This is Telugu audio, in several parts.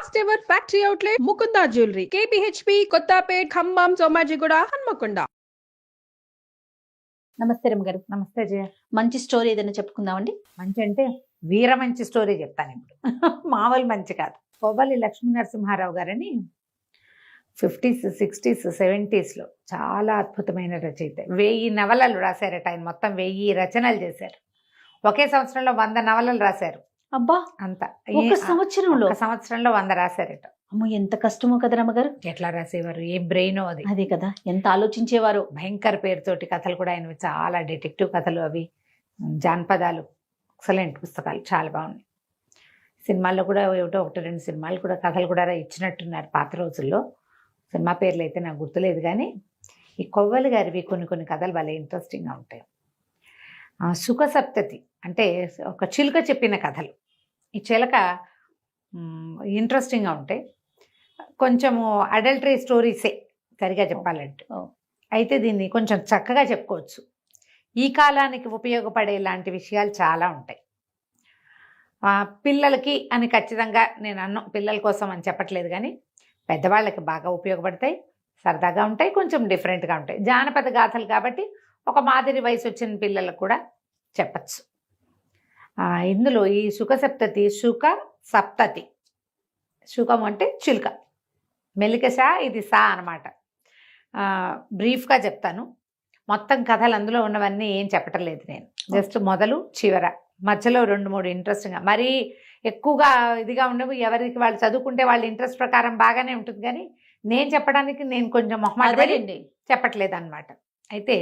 First ever factory outlet Mukunda jewellery KPHB Kothapet Khammam Somajiguda Hanamkonda. నమస్తే రమ్మ గారు. నమస్తే జయ. మంచి స్టోరీ ఏదైనా చెప్పుకుందామండి. మంచి అంటే వీర మంచి స్టోరీ చెప్తాను ఇప్పుడు. మామూలు మంచి కాదు. కొవ్వలి లక్ష్మీ నరసింహారావు గారని 50s, 60s, 70s చాలా అద్భుతమైన రచయిత. 1000 నవలలు రాశారట ఆయన. మొత్తం 1000 రచనలు చేశారు. ఒకే సంవత్సరంలో 100 నవలలు రాశారు. అబ్బా, అంత ఒక సంవత్సరంలో 100 రాశారట. అమ్మో, ఎంత కష్టమో కదా రమ్మగారు. ఎట్లా రాసేవారు, ఏ బ్రెయిన్ అది. అదే కదా, ఎంత ఆలోచించేవారు. భయంకర పేరుతోటి కథలు కూడా ఆయన చాలా డిటెక్టివ్ కథలు, అవి జానపదాలు, ఎక్సలెంట్ పుస్తకాలు, చాలా బాగున్నాయి. సినిమాల్లో కూడా ఏమిటో 1-2 సినిమాలు కూడా కథలు కూడా ఇచ్చినట్టున్నారు పాత రోజుల్లో. సినిమా పేర్లు అయితే నాకు గుర్తులేదు, కానీ ఈ కొవ్వలి గారివి కొన్ని కథలు భలే ఇంట్రెస్టింగ్గా ఉంటాయి. సుఖ సప్తతి అంటే ఒక చిలుక చెప్పిన కథలు. ఈ చిలక ఇంట్రెస్టింగ్గా ఉంటాయి. కొంచెము అడల్టరీ స్టోరీసే సరిగా చెప్పాలంటే. అయితే దీన్ని కొంచెం చక్కగా చెప్పుకోవచ్చు. ఈ కాలానికి ఉపయోగపడే లాంటి విషయాలు చాలా ఉంటాయి. పిల్లలకి అని ఖచ్చితంగా నేను పిల్లల కోసం అని చెప్పట్లేదు, కానీ పెద్దవాళ్ళకి బాగా ఉపయోగపడతాయి, సరదాగా ఉంటాయి, కొంచెం డిఫరెంట్గా ఉంటాయి. జానపద గాథలు కాబట్టి ఒక మాదిరి వయసు వచ్చిన పిల్లలకు కూడా చెప్పచ్చు. ఇందులో ఈ సుఖ సప్తతి, సుఖ సప్తతి, సుఖం అంటే చిలుక, మెలిక సా, ఇది సా అనమాట. బ్రీఫ్గా చెప్తాను. మొత్తం కథలు అందులో ఉన్నవన్నీ ఏం చెప్పటం లేదు నేను. జస్ట్ మొదలు చివర, మధ్యలో 2-3 ఇంట్రెస్టింగ్గా, మరీ ఎక్కువగా ఇదిగా ఉండవు. ఎవరికి వాళ్ళు చదువుకుంటే వాళ్ళ ఇంట్రెస్ట్ ప్రకారం బాగానే ఉంటుంది, కానీ నేను చెప్పడానికి నేను కొంచెం మొహమాటపడి చెప్పట్లేదు అనమాట. అయితే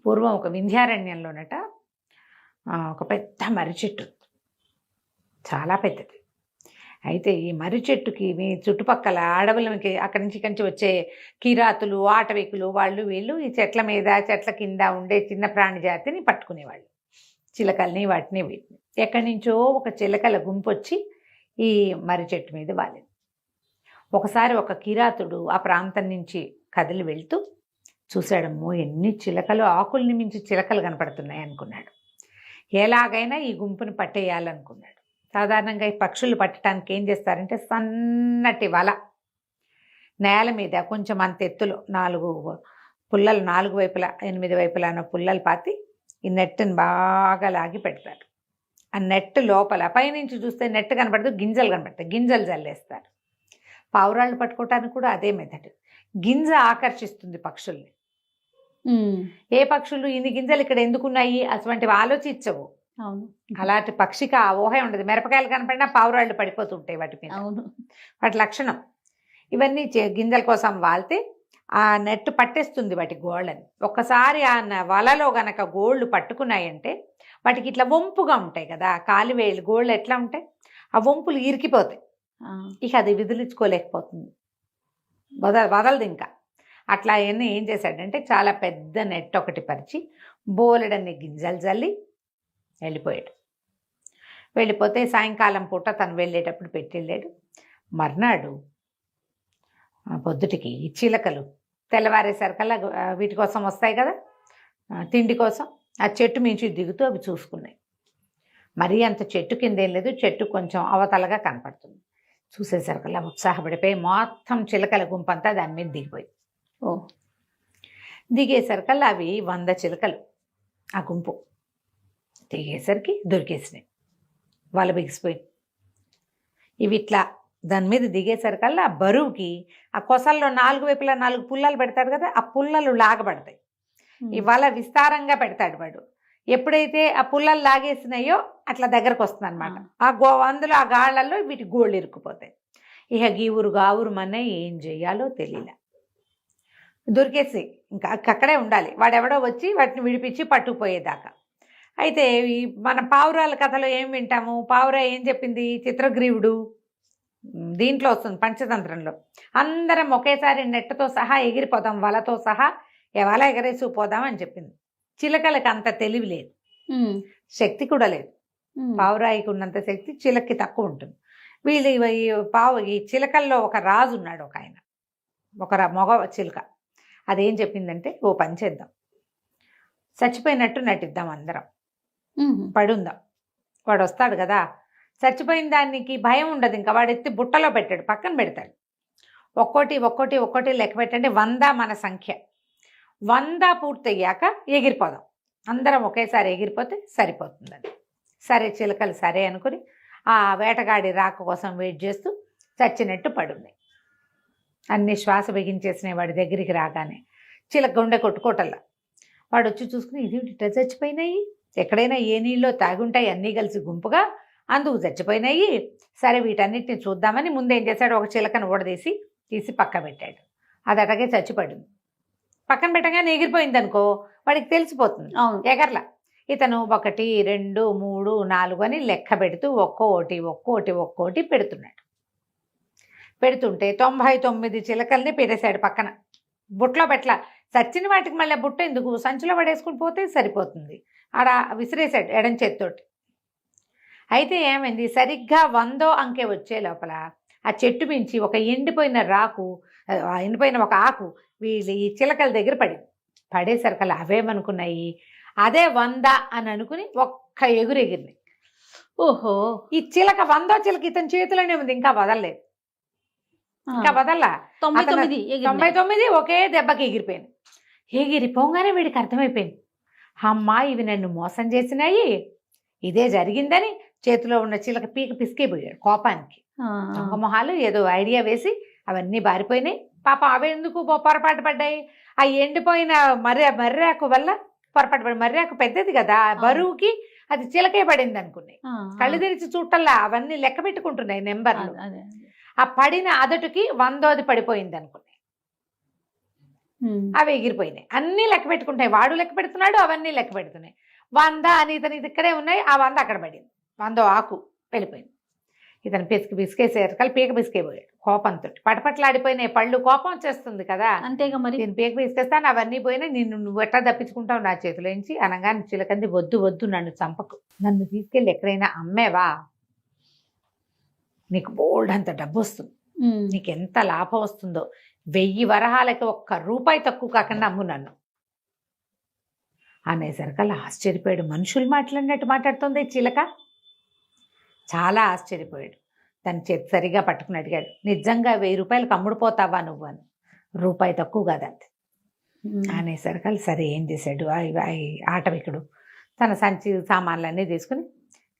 పూర్వం ఒక వింధ్యారణ్యంలోనట ఒక పెద్ద మర్రి చెట్టు, చాలా పెద్దది. అయితే ఈ మర్రి చెట్టుకి మీ చుట్టుపక్కల అడవులకి అక్కడి నుంచి వచ్చే కిరాతులు, ఆటవికులు, వాళ్ళు వీళ్ళు ఈ చెట్ల మీద చెట్ల కింద ఉండే చిన్న ప్రాణి జాతిని పట్టుకునేవాళ్ళు. చిలకల్ని, వాటిని వీటిని. ఎక్కడి నుంచో ఒక చిలకల గుంపు వచ్చి ఈ మర్రి చెట్టు మీద వాలింది. ఒకసారి ఒక కిరాతుడు ఆ ప్రాంతం నుంచి కదిలి వెళ్తూ చూశాడమ్మో, ఎన్ని చిలకలు, ఆకుల్ని మించి చిలకలు కనపడుతున్నాయి అనుకున్నాడు. ఎలాగైనా ఈ గుంపుని పట్టేయాలనుకున్నాడు. సాధారణంగా ఈ పక్షులు పట్టడానికి ఏం చేస్తారంటే సన్నటి వల నేల మీద కొంచెం అంత ఎత్తులో 4 పుల్లలు, 4 వైపులా 8 వైపులానో పుల్లలు పాతి ఈ నెట్టుని బాగా లాగి పెడతారు. ఆ నెట్ లోపల పైనుంచి చూస్తే నెట్ కనపడదు, గింజలు కనపడతాయి. గింజలు జల్లేస్తారు. పావురాళ్ళు పట్టుకోవటానికి కూడా అదే మెథడ్. గింజ ఆకర్షిస్తుంది పక్షుల్ని. ఏ పక్షులు ఇన్ని గింజలు ఇక్కడ ఎందుకున్నాయి అటువంటివి ఆలోచించవు. అవును, అలాంటి పక్షికి ఆ ఊహే ఉండదు. మిరపకాయలు కనపడినా పావురాళ్ళు పడిపోతుంటాయి వాటి మీద. అవును, వాటి లక్షణం. ఇవన్నీ గింజల కోసం వాళ్తే ఆ నెట్ పట్టేస్తుంది వాటి గోళ్ళని. ఒక్కసారి ఆ వలలో గనక గోళ్ళు పట్టుకున్నాయంటే వాటికి ఇట్లా వంపుగా ఉంటాయి కదా కాలివేళ్ళు, గోళ్ళు ఎట్లా ఉంటాయి, ఆ వంపులు ఇరికిపోతాయి. ఇక అది విదిలించుకోలేకపోతుంది, వదలదు ఇంకా. అట్లా అవన్నీ ఏం చేశాడంటే చాలా పెద్ద నెట్ ఒకటి పరిచి బోలెడన్ని గింజలు జల్లి వెళ్ళిపోయాడు. వెళ్ళిపోతే సాయంకాలం పూట తను వెళ్ళేటప్పుడు పెట్టి వెళ్ళాడు. మర్నాడు పొద్దుటికి ఈ చిలకలు తెల్లవారేసరికల్లా వీటి కోసం వస్తాయి కదా తిండి కోసం, ఆ చెట్టు మించి దిగుతూ అవి చూసుకున్నాయి. మరీ అంత చెట్టు కింద ఏం లేదు, చెట్టు కొంచెం అవతలగా కనపడుతుంది. చూసేసరికల్లా ఉత్సాహపడిపోయి మొత్తం చిలకల గుంపంతా దాని మీద దిగిపోయింది. దిగేసరికల్లా అవి 100 చిలకలు ఆ గుంపు దిగేసరికి దొరికేసినాయి. వాళ్ళు బిగిసిపోయింది. ఇవి ఇట్లా దాని మీద దిగేసరికల్లా ఆ బరువుకి ఆ కొసల్లో 4 వైపులా 4 పుల్లలు పెడతాడు కదా, ఆ పుల్లలు లాగబడతాయి. ఇవాళ విస్తారంగా పెడతాడు వాడు. ఎప్పుడైతే ఆ పుల్లలు లాగేసినాయో అట్లా దగ్గరకు వస్తుంది అనమాట. అందులో ఆ గాళ్లలో వీటి గోళ్ళు ఇరుక్కుపోతాయి. ఇక గీవురు గావురు మనే ఏం చెయ్యాలో తెలియలే. దొరికేసి ఇంకా అక్కడే ఉండాలి. వాడెవడో వచ్చి వాటిని విడిపించి పట్టుకుపోయేదాకా. అయితే ఈ మన పావురాల కథలో ఏం వింటాము, పావురా ఏం చెప్పింది, చిత్రగ్రీవుడు దీంట్లో వస్తుంది పంచతంత్రంలో, అందరం ఒకేసారి నెట్టతో సహా ఎగిరిపోదాం, వలతో సహా వల ఎగరేసిపోదాం అని చెప్పింది. చిలకలకి అంత తెలివి లేదు, శక్తి కూడా లేదు. పావురాయికి ఉన్నంత శక్తి చిలక్కి తక్కువ ఉంటుంది. వీళ్ళు ఈ చిలకల్లో ఒక రాజు ఉన్నాడు, ఒక ఆయన, ఒక మగ చిలుక. అదేం చెప్పిందంటే, ఓ పని చేద్దాం, చచ్చిపోయినట్టు నటిద్దాం, అందరం పడుందాం, వాడు వస్తాడు కదా చచ్చిపోయిన దానికి భయం ఉండదు, ఇంకా వాడు ఎత్తి బుట్టలో పెట్టాడు, పక్కన పెడతాడు. ఒక్కోటి ఒక్కోటి ఒక్కోటి లెక్క పెట్టండి, 100 మన సంఖ్య. 100 పూర్తయ్యాక ఎగిరిపోదాం, అందరం ఒకేసారి ఎగిరిపోతే సరిపోతుంది అది. సరే చిలకలు సరే అనుకుని ఆ వేటగాడి రాక కోసం వెయిట్ చేస్తూ చచ్చినట్టు పడున్నాయి. అన్ని శ్వాస బిగించేసినాయి వాడి దగ్గరికి రాగానే. చిలక గుండె కొట్టుకోటల్లా. వాడు వచ్చి చూసుకుని ఇది ఇట్లా చచ్చిపోయినాయి, ఎక్కడైనా ఏ నీళ్ళలో తాగుంటాయి అన్నీ కలిసి గుంపుగా, అందుకు చచ్చిపోయినాయి. సరే వీటన్నిటిని చూద్దామని ముందేం చేశాడు, ఒక చిలకను ఊడదీసి తీసి పక్క పెట్టాడు. అది అటగే చచ్చిపడింది. పక్కన పెట్టగానే ఎగిరిపోయింది అనుకో, వాడికి తెలిసిపోతుంది ఎగర్లా. ఇతను 1 2 3 4 అని లెక్క పెడుతూ ఒక్కోటి పెడుతున్నాడు. పెడుతుంటే 99 చిలకల్ని పెట్టేశాడు పక్కన. బుట్టలో పెట్టలా. చచ్చిన వాటికి మళ్ళీ బుట్ట ఎందుకు, సంచిలో పడేసుకుని పోతే సరిపోతుంది. ఆడ విసిరేశాడు ఎడం చేత్తోటి. అయితే ఏమైంది, సరిగ్గా 100వ అంకె వచ్చే లోపల ఆ చెట్టు మించి ఒక ఎండిపోయిన ఒక ఆకు వీళ్ళు ఈ చిలకల దగ్గర పడేసరికల్లా అవేమనుకున్నాయి, అదే 100 అని అనుకుని ఒక్క ఎగురు ఎగిరినాయి. ఓహో, ఈ చిలక 100వ చిలక ఇతని చేతిలోనే ఉంది, ఇంకా వదలలేదు. ఇంకా వదల్లా. 99 ఒకే దెబ్బకి ఎగిరిపోయింది. ఎగిరిపోగానే వీడికి అర్థమైపోయింది, అమ్మా ఇవి నన్ను మోసం చేసినాయి, ఇదే జరిగిందని చేతిలో ఉన్న చిలక పీక పిసికేపోయాడు కోపానికి. దొంగ మొహాలు ఏదో ఐడియా వేసి అవన్నీ బారిపోయినాయి. పాప అవి ఎందుకు పొరపాటు పడ్డాయి, ఆ ఎండిపోయిన మర్రాకు వల్ల పొరపాటు పడి, మర్రాకు పెద్దది కదా బరువుకి, అది చిలకే పడింది అనుకున్నాయి. కళ్ళు తెరిచి చూడటల్లా అవన్నీ లెక్క పెట్టుకుంటున్నాయి నెంబర్లు. ఆ పడిన అదటికి 100ది పడిపోయింది అనుకున్నాయి. అవి ఎగిరిపోయినాయి. అన్నీ లెక్క పెట్టుకుంటాయి, వాడు లెక్క పెడుతున్నాడు, అవన్నీ లెక్క పెడుతున్నాయి. 100 అని ఇతను ఇక్కడే ఉన్నాయి, ఆ 100 అక్కడ పడింది. 100వ ఆకు వెళ్ళిపోయింది. ఇతను పిసికేసేరు కలిపి పీక పిసికేపోయాడు కోపంతో. పటపట్లాడిపోయినాయి పళ్ళు, కోపం వచ్చేస్తుంది కదా, అంతేగా మరి. నేను పీక పిసికేస్తాను, అవన్నీ పోయినా నువ్వు ఎట్లా తప్పించుకుంటావు నా చేతిలోంచి అనగానే చిలకంది, వద్దు నన్ను చంపకు, నన్ను తీసుకెళ్ళి ఎక్కడైనా అమ్మేవా నీకు బోల్డ్ అంత డబ్బు వస్తుంది, నీకు ఎంత లాభం వస్తుందో, 1000 వరహాలకి 1 రూపాయి తక్కువ కాకుండా అమ్ము నన్ను అనేసరికల్లా ఆశ్చర్యపోయాడు. మనుషులు మాట్లాడినట్టు మాట్లాడుతుంది చిలక. చాలా ఆశ్చర్యపోయాడు. తన చేతి సరిగా పట్టుకుని అడిగాడు, నిజంగా 1000 రూపాయలకు అమ్ముడుపోతావా నువ్వు అని. రూపాయి తక్కువ కాదంతే అనేసరికల్లా సరే ఏం చేశాడు, ఆటవికుడు తన సంచి సామాన్లన్నీ తీసుకుని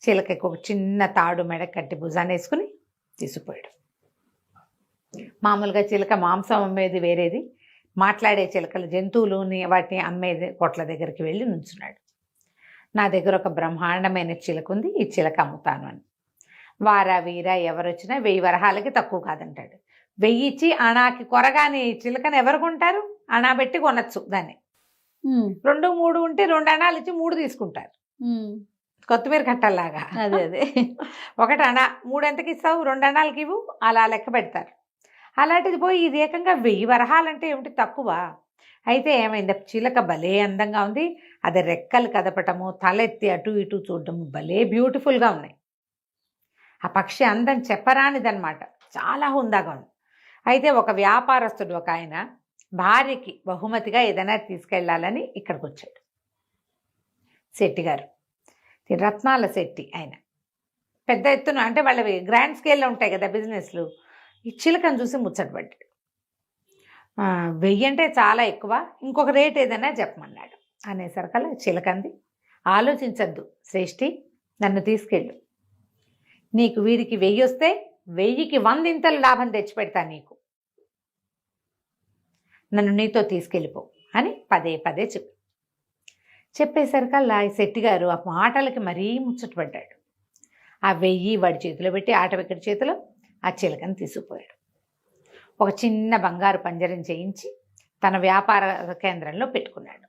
చిలకకి ఒక చిన్న తాడు మెడ కట్టి భుజాన్ని వేసుకుని తీసుకుపోయాడు. మామూలుగా చిలక మాంసం అమ్మేది వేరేది, మాట్లాడే చిలకలు జంతువులుని వాటిని అమ్మేది కొట్ల దగ్గరికి వెళ్ళి నుంచున్నాడు. నా దగ్గర ఒక బ్రహ్మాండమైన చిలక ఉంది, ఈ చిలక అమ్ముతాను అని. వారా వీరా ఎవరొచ్చినా 1000 వరహాలకి తక్కువ కాదంటాడు. 1000 ఇచ్చి అణాకి కొరగాని చిలకని ఎవరు కొంటారు, అణా పెట్టి కొనచ్చు దాన్ని. 2 3 ఉంటే 2 అణాలు ఇచ్చి 3 తీసుకుంటారు, కొత్తిమీర కట్టల్లాగా. అదే 1 అణా 3 ఎంతకి ఇస్తావు, 2 అణాలకి ఇవ్వు, అలా లెక్క పెడతారు. అలాంటిది పోయి ఇది ఏకంగా 1000 వరహాలంటే ఏమిటి తక్కువ. అయితే ఏమైంది, చిలక భలే అందంగా ఉంది, అది రెక్కలు కదపటము, తలెత్తి అటు ఇటు చూడటము భలే బ్యూటిఫుల్గా ఉన్నాయి. ఆ పక్షి అందం చెప్పరానిదనమాట, చాలా హుందాగా ఉంది. అయితే ఒక వ్యాపారస్తుడు ఒక ఆయన భార్యకి బహుమతిగా ఏదైనా తీసుకెళ్లాలని ఇక్కడికి వచ్చాడు. శెట్టి గారు, రత్నాల శెట్టి ఆయన, పెద్ద ఎత్తున అంటే వాళ్ళవి గ్రాండ్ స్కేల్లో ఉంటాయి కదా బిజినెస్లు. ఈ చిలకను చూసి ముచ్చటపడ్డాడు. 1000 అంటే చాలా ఎక్కువ, ఇంకొక రేట్ ఏదైనా చెప్పమన్నాడు. అనేసరికల్లా చిలకంది, ఆలోచించద్దు శ్రేష్ఠి, నన్ను తీసుకెళ్ళు, నీకు వీడికి 1000 వస్తే 1000కి 100 ఇంతలు లాభం తెచ్చిపెడతా నీకు, నన్ను నీతో తీసుకెళ్ళిపో అని పదే చెప్పేసరికల్లా ఈ శెట్టి గారు ఆ మాటలకి మరీ ముచ్చటపడ్డాడు. ఆ 1000 వాడి చేతిలో పెట్టి ఆటవిక్కడి చేతిలో ఆ చిలకను తీసుకుపోయాడు. ఒక చిన్న బంగారు పంజరం చేయించి తన వ్యాపార కేంద్రంలో పెట్టుకున్నాడు.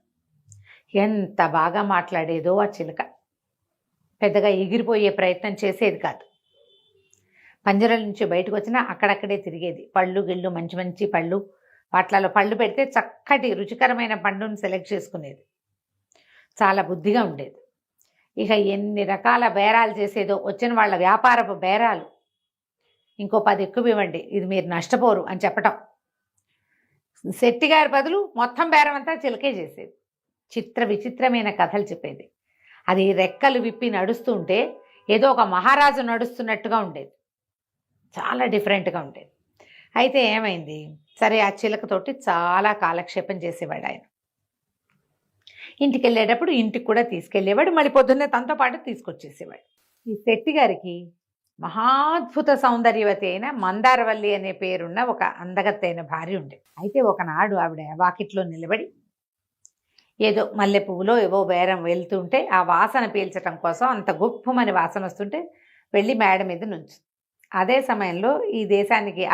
ఎంత బాగా మాట్లాడేదో ఆ చిలక, పెద్దగా ఎగిరిపోయే ప్రయత్నం చేసేది కాదు. పంజరం నుంచి బయటకు వచ్చినా అక్కడక్కడే తిరిగేది. పళ్ళు గిళ్ళు మంచి మంచి పళ్ళు, వాటిలలో పళ్ళు పెడితే చక్కటి రుచికరమైన పండును సెలెక్ట్ చేసుకునేది. చాలా బుద్ధిగా ఉండేది. ఇక ఎన్ని రకాల బేరాలు చేసేదో, వచ్చిన వాళ్ళ వ్యాపారపు బేరాలు, ఇంకో 10 ఎక్కువ ఇవ్వండి, ఇది మీరు నష్టపోరు అని చెప్పటం. శెట్టి గారి బదులు మొత్తం బేరం అంతా చిలకే చేసేది. విచిత్రమైన కథలు చెప్పేది. అది రెక్కలు విప్పి నడుస్తుంటే ఏదో ఒక మహారాజు నడుస్తున్నట్టుగా ఉండేది, చాలా డిఫరెంట్గా ఉండేది. అయితే ఏమైంది, సరే ఆ చిలకతోటి చాలా కాలక్షేపం చేసేవాడు ఆయన. ఇంటికి వెళ్ళేటప్పుడు ఇంటికి కూడా తీసుకెళ్ళేవాడు, మళ్ళీ పొద్దున్నే తనతో పాటు తీసుకొచ్చేసేవాడు. ఈ శెట్టి గారికి మహాద్భుత సౌందర్యవతి అయిన మందారవల్లి అనే పేరున్న ఒక అందగత్తైన భార్య ఉండేది. అయితే ఒకనాడు ఆవిడ వాకిట్లో నిలబడి ఏదో మల్లె పువ్వులో ఏవో బేరం వెళ్తుంటే ఆ వాసన పీల్చడం కోసం అంత గుప్పమని వాసన వస్తుంటే వెళ్ళి మేడ మీద నుంచి. అదే సమయంలో ఈ దేశానికి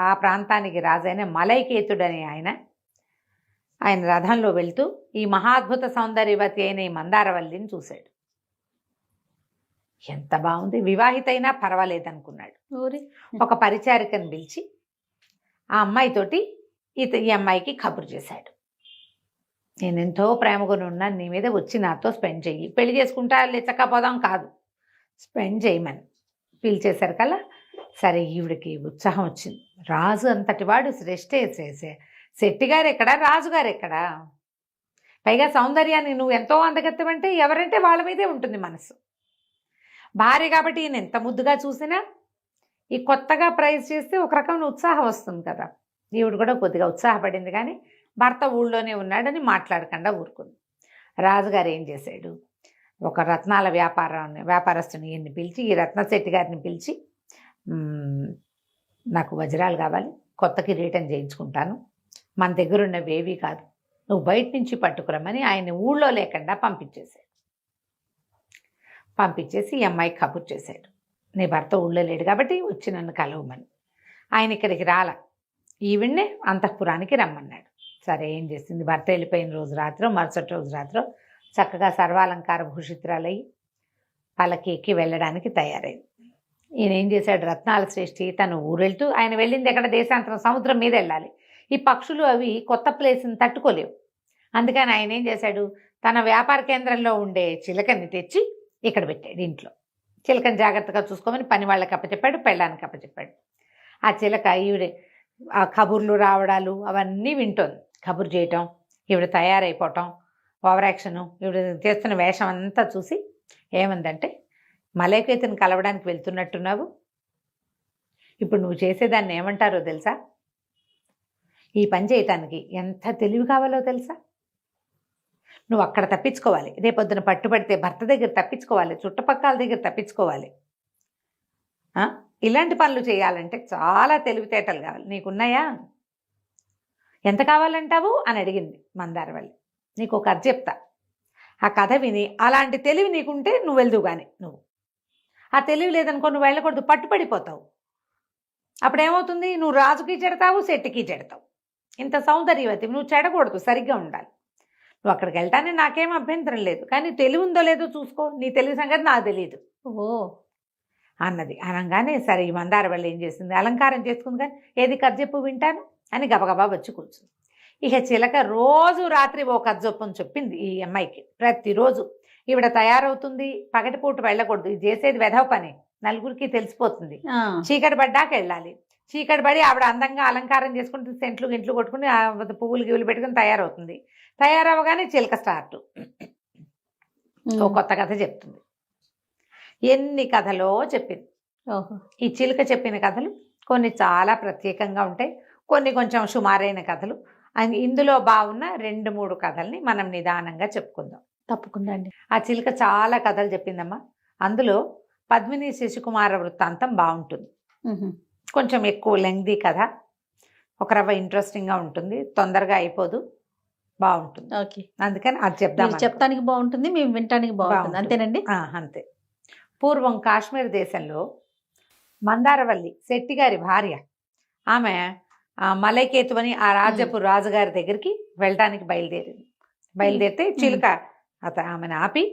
ఆ ప్రాంతానికి రాజైన మలైకేతుడు అనే ఆయన రథంలో వెళ్తూ ఈ మహాద్భుత సౌందర్యవతి అయిన ఈ మందారవల్లిని చూశాడు. ఎంత బాగుంది, వివాహితైనా పర్వాలేదనుకున్నాడు. ఒక పరిచారికను పిలిచి ఆ అమ్మాయితోటి ఈ అమ్మాయికి కబురు చేశాడు. నేను ఎంతో ప్రేమగా ఉన్నాను, నీ మీద వచ్చి నాతో స్పెండ్ చెయ్యి, పెళ్లి చేసుకుంటా లేచకపోదాం కాదు, స్పెండ్ చేయమని పిలిచేశారు కల్లా సరే ఈవిడికి ఉత్సాహం వచ్చింది. రాజు అంతటి వాడు శెట్టిగారు ఎక్కడా, రాజుగారు ఎక్కడా, పైగా సౌందర్యాన్ని నువ్వు ఎంతో అందగత్తవంటే ఎవరంటే వాళ్ళ మీదే ఉంటుంది మనసు. భార్య కాబట్టి ఈయన ఎంత ముద్దుగా చూసినా ఈ కొత్తగా ప్రైజ్ చేస్తే ఒక రకమైన ఉత్సాహం వస్తుంది కదా. ఈవిడ కూడా కొద్దిగా ఉత్సాహపడింది, కానీ భర్త ఊళ్ళోనే ఉన్నాడని మాట్లాడకుండా ఊరుకుంది. రాజుగారు ఏం చేశాడు, ఒక రత్నాల వ్యాపారస్తుని ఈయన్ని పిలిచి, ఈ రత్నశెట్టి గారిని పిలిచి, నాకు వజ్రాలు కావాలి, కొత్త కిరీటం చేయించుకుంటాను, మన దగ్గర ఉన్నవేవీ కాదు, నువ్వు బయట నుంచి పట్టుకురమ్మని ఆయన ఊళ్ళో లేకుండా పంపించేసి ఈ అమ్మాయికి కబుర్ చేశాడు. నీ భర్త ఊళ్ళో లేడు కాబట్టి వచ్చి నన్ను కలవమని. ఆయన ఇక్కడికి రాల, ఈవిడ్నే అంతఃపురానికి రమ్మన్నాడు. సరే ఏం చేసింది, భర్త వెళ్ళిపోయిన రోజు రాత్రో మరుసటి రోజు రాత్రో చక్కగా సర్వాలంకార భూషితురాలయ్యి పల్లకి ఎక్కి వెళ్ళడానికి తయారైంది. ఈయన ఏం చేశాడు, రత్నాల శ్రేష్ఠి తను ఊరెళ్తూ, ఆయన వెళ్ళింది ఎక్కడ, దేశాంతరం, సముద్రం మీద వెళ్ళాలి. ఈ పక్షులు అవి కొత్త ప్లేస్ని తట్టుకోలేవు. అందుకని ఆయన ఏం చేశాడు, తన వ్యాపార కేంద్రంలో ఉండే చిలకని తెచ్చి ఇక్కడ పెట్టాడు ఇంట్లో. చిలకని జాగ్రత్తగా చూసుకోమని పని వాళ్ళకి అప్పచెప్పాడు, పెళ్ళానికి అప్పచెప్పాడు. ఆ చిలక ఈవిడే ఆ కబుర్లు రావడాలు అవన్నీ వింటోంది. కబురు చేయటం, ఈవిడ తయారైపోవటం, ఓవర్ యాక్షను, ఈవిడ చేస్తున్న వేషం అంతా చూసి ఏమందంటే, మలైకేతుని కలవడానికి వెళ్తున్నట్టున్నావు, ఇప్పుడు నువ్వు చేసేదాన్ని ఏమంటారో తెలుసా, ఈ పని చేయటానికి ఎంత తెలివి కావాలో తెలుసా, నువ్వు అక్కడ తప్పించుకోవాలి, రేపొద్దున పట్టుబడితే భర్త దగ్గర తప్పించుకోవాలి, చుట్టుపక్కల దగ్గర తప్పించుకోవాలి, ఇలాంటి పనులు చేయాలంటే చాలా తెలివితేటలు కావాలి, నీకున్నాయా, ఎంత కావాలంటావు అని అడిగింది మందారవల్లి. నీకు ఒక కథ చెప్తా, ఆ కథ విని అలాంటి తెలివి నీకుంటే నువ్వు వెళ్దువు, కానీ నువ్వు ఆ తెలివి లేదనుకో నువ్వు వెళ్ళకూడదు, పట్టుపడిపోతావు. అప్పుడేమవుతుంది, నువ్వు రాజుకి చెడతావు, శెట్టికి చెడతావు. ఇంత సౌందర్యవతి నువ్వు చెడకూడదు, సరిగ్గా ఉండాలి. నువ్వు అక్కడికి వెళ్తానే నాకేం అభ్యంతరం లేదు, కానీ తెలివి ఉందో లేదో చూసుకో, నీ తెలివి సంగతి నాకు తెలియదు అన్నది. అనగానే సరే ఈ మందారవల్లి ఏం చేసింది, అలంకారం చేసుకుంది, కానీ ఏది కథ చెప్పు వింటాను అని గబగబా వచ్చి కూర్చుంది. ఇక చిలక రోజు రాత్రి ఓ కథ చొప్పుని చెప్పింది ఈ అమ్మాయికి. ప్రతిరోజు ఈవిడ తయారవుతుంది, పగటిపూట వెళ్ళకూడదు, ఇది చేసేది వెధవ పని, నలుగురికి తెలిసిపోతుంది, చీకటి పడ్డాక వెళ్ళాలి, చీకటి పడి ఆవిడ అందంగా అలంకారం చేసుకుంటే సెంట్లు గింట్లు కొట్టుకుని పువ్వులు గివ్వులు పెట్టుకుని తయారవుతుంది. తయారవగానే చిలక స్టార్ట్ ఓ కొత్త కథ చెప్తుంది. ఎన్ని కథలో చెప్పింది. ఈ చిలుక చెప్పిన కథలు కొన్ని చాలా ప్రత్యేకంగా ఉంటాయి, కొన్ని కొంచెం సుమారైన కథలు. ఇందులో బాగున్న 2-3 కథల్ని మనం నిదానంగా చెప్పుకుందాం. తప్పకుండా అండి. ఆ చిలుక చాలా కథలు చెప్పిందమ్మా. అందులో పద్మిని శశికుమార వృత్తాంతం బాగుంటుంది, కొంచెం ఎక్కువ లెంగ్దీ కథ, ఒక రవ్వ ఇంట్రెస్టింగ్గా ఉంటుంది, తొందరగా అయిపోదు, బాగుంటుంది. ఓకే, అందుకని అది చెప్దాం. చెప్తానికి బాగుంటుంది, మేము వినటానికి బాగుంటుంది, అంతేనండి. అంతే. పూర్వం కాశ్మీర్ దేశంలో మందారవల్లి శెట్టి గారి భార్య, ఆమె మలైకేతు అని ఆ రాజ్యపు రాజుగారి దగ్గరికి వెళ్ళడానికి బయలుదేరితే చిలుక ఆమెను ఆపి,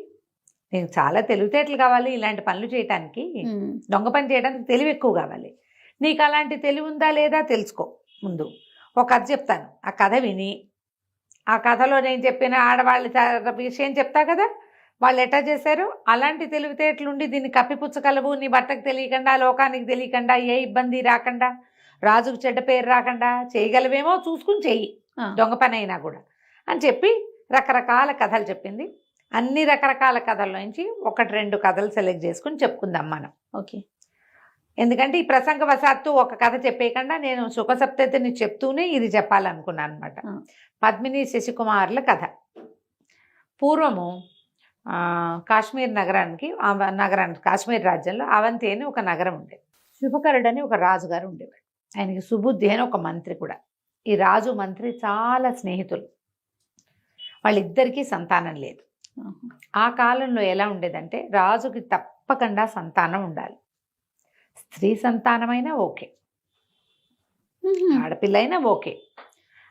నీకు చాలా తెలివితేటలు కావాలి ఇలాంటి పనులు చేయటానికి, దొంగ పని చేయడానికి తెలివి ఎక్కువ కావాలి, నీకు అలాంటి తెలివి ఉందా లేదా తెలుసుకో, ముందు ఒక కథ చెప్తాను, ఆ కథ విని ఆ కథలో నేను చెప్పిన ఆడవాళ్ళ విషయం చెప్తా కదా, వాళ్ళు ఎట్టా చేశారు, అలాంటి తెలివితేటలుండి దీన్ని కప్పిపుచ్చగలవు, నీ భర్తకు తెలియకుండా, లోకానికి తెలియకుండా, ఏ ఇబ్బంది రాకుండా, రాజుకు చెడ్డ పేరు రాకుండా చేయగలవేమో చూసుకుని చెయ్యి, దొంగ పని అయినా కూడా అని చెప్పి రకరకాల కథలు చెప్పింది. అన్ని రకరకాల కథల్లోంచి 1-2 కథలు సెలెక్ట్ చేసుకుని చెప్పుకుందాం మనం. ఓకే. ఎందుకంటే ఈ ప్రసంగవశాత్తు ఒక కథ చెప్పేయకుండా నేను సుఖసప్తతిని చెప్తూనే ఇది చెప్పాలనుకున్నాను అనమాట. పద్మిని శశికుమారుల కథ. పూర్వము కాశ్మీర్ కాశ్మీర్ రాజ్యంలో అవంతి అని ఒక నగరం ఉండేది. శుభకరుడు అని ఒక రాజుగారు ఉండేవాడు. ఆయనకి సుబుద్ధి అని ఒక మంత్రి కూడా. ఈ రాజు మంత్రి చాలా స్నేహితులు. వాళ్ళిద్దరికీ సంతానం లేదు. ఆ కాలంలో ఎలా ఉండేదంటే రాజుకి తప్పకుండా సంతానం ఉండాలి. స్త్రీ సంతానమైనా ఓకే, ఆడపిల్ల అయినా ఓకే.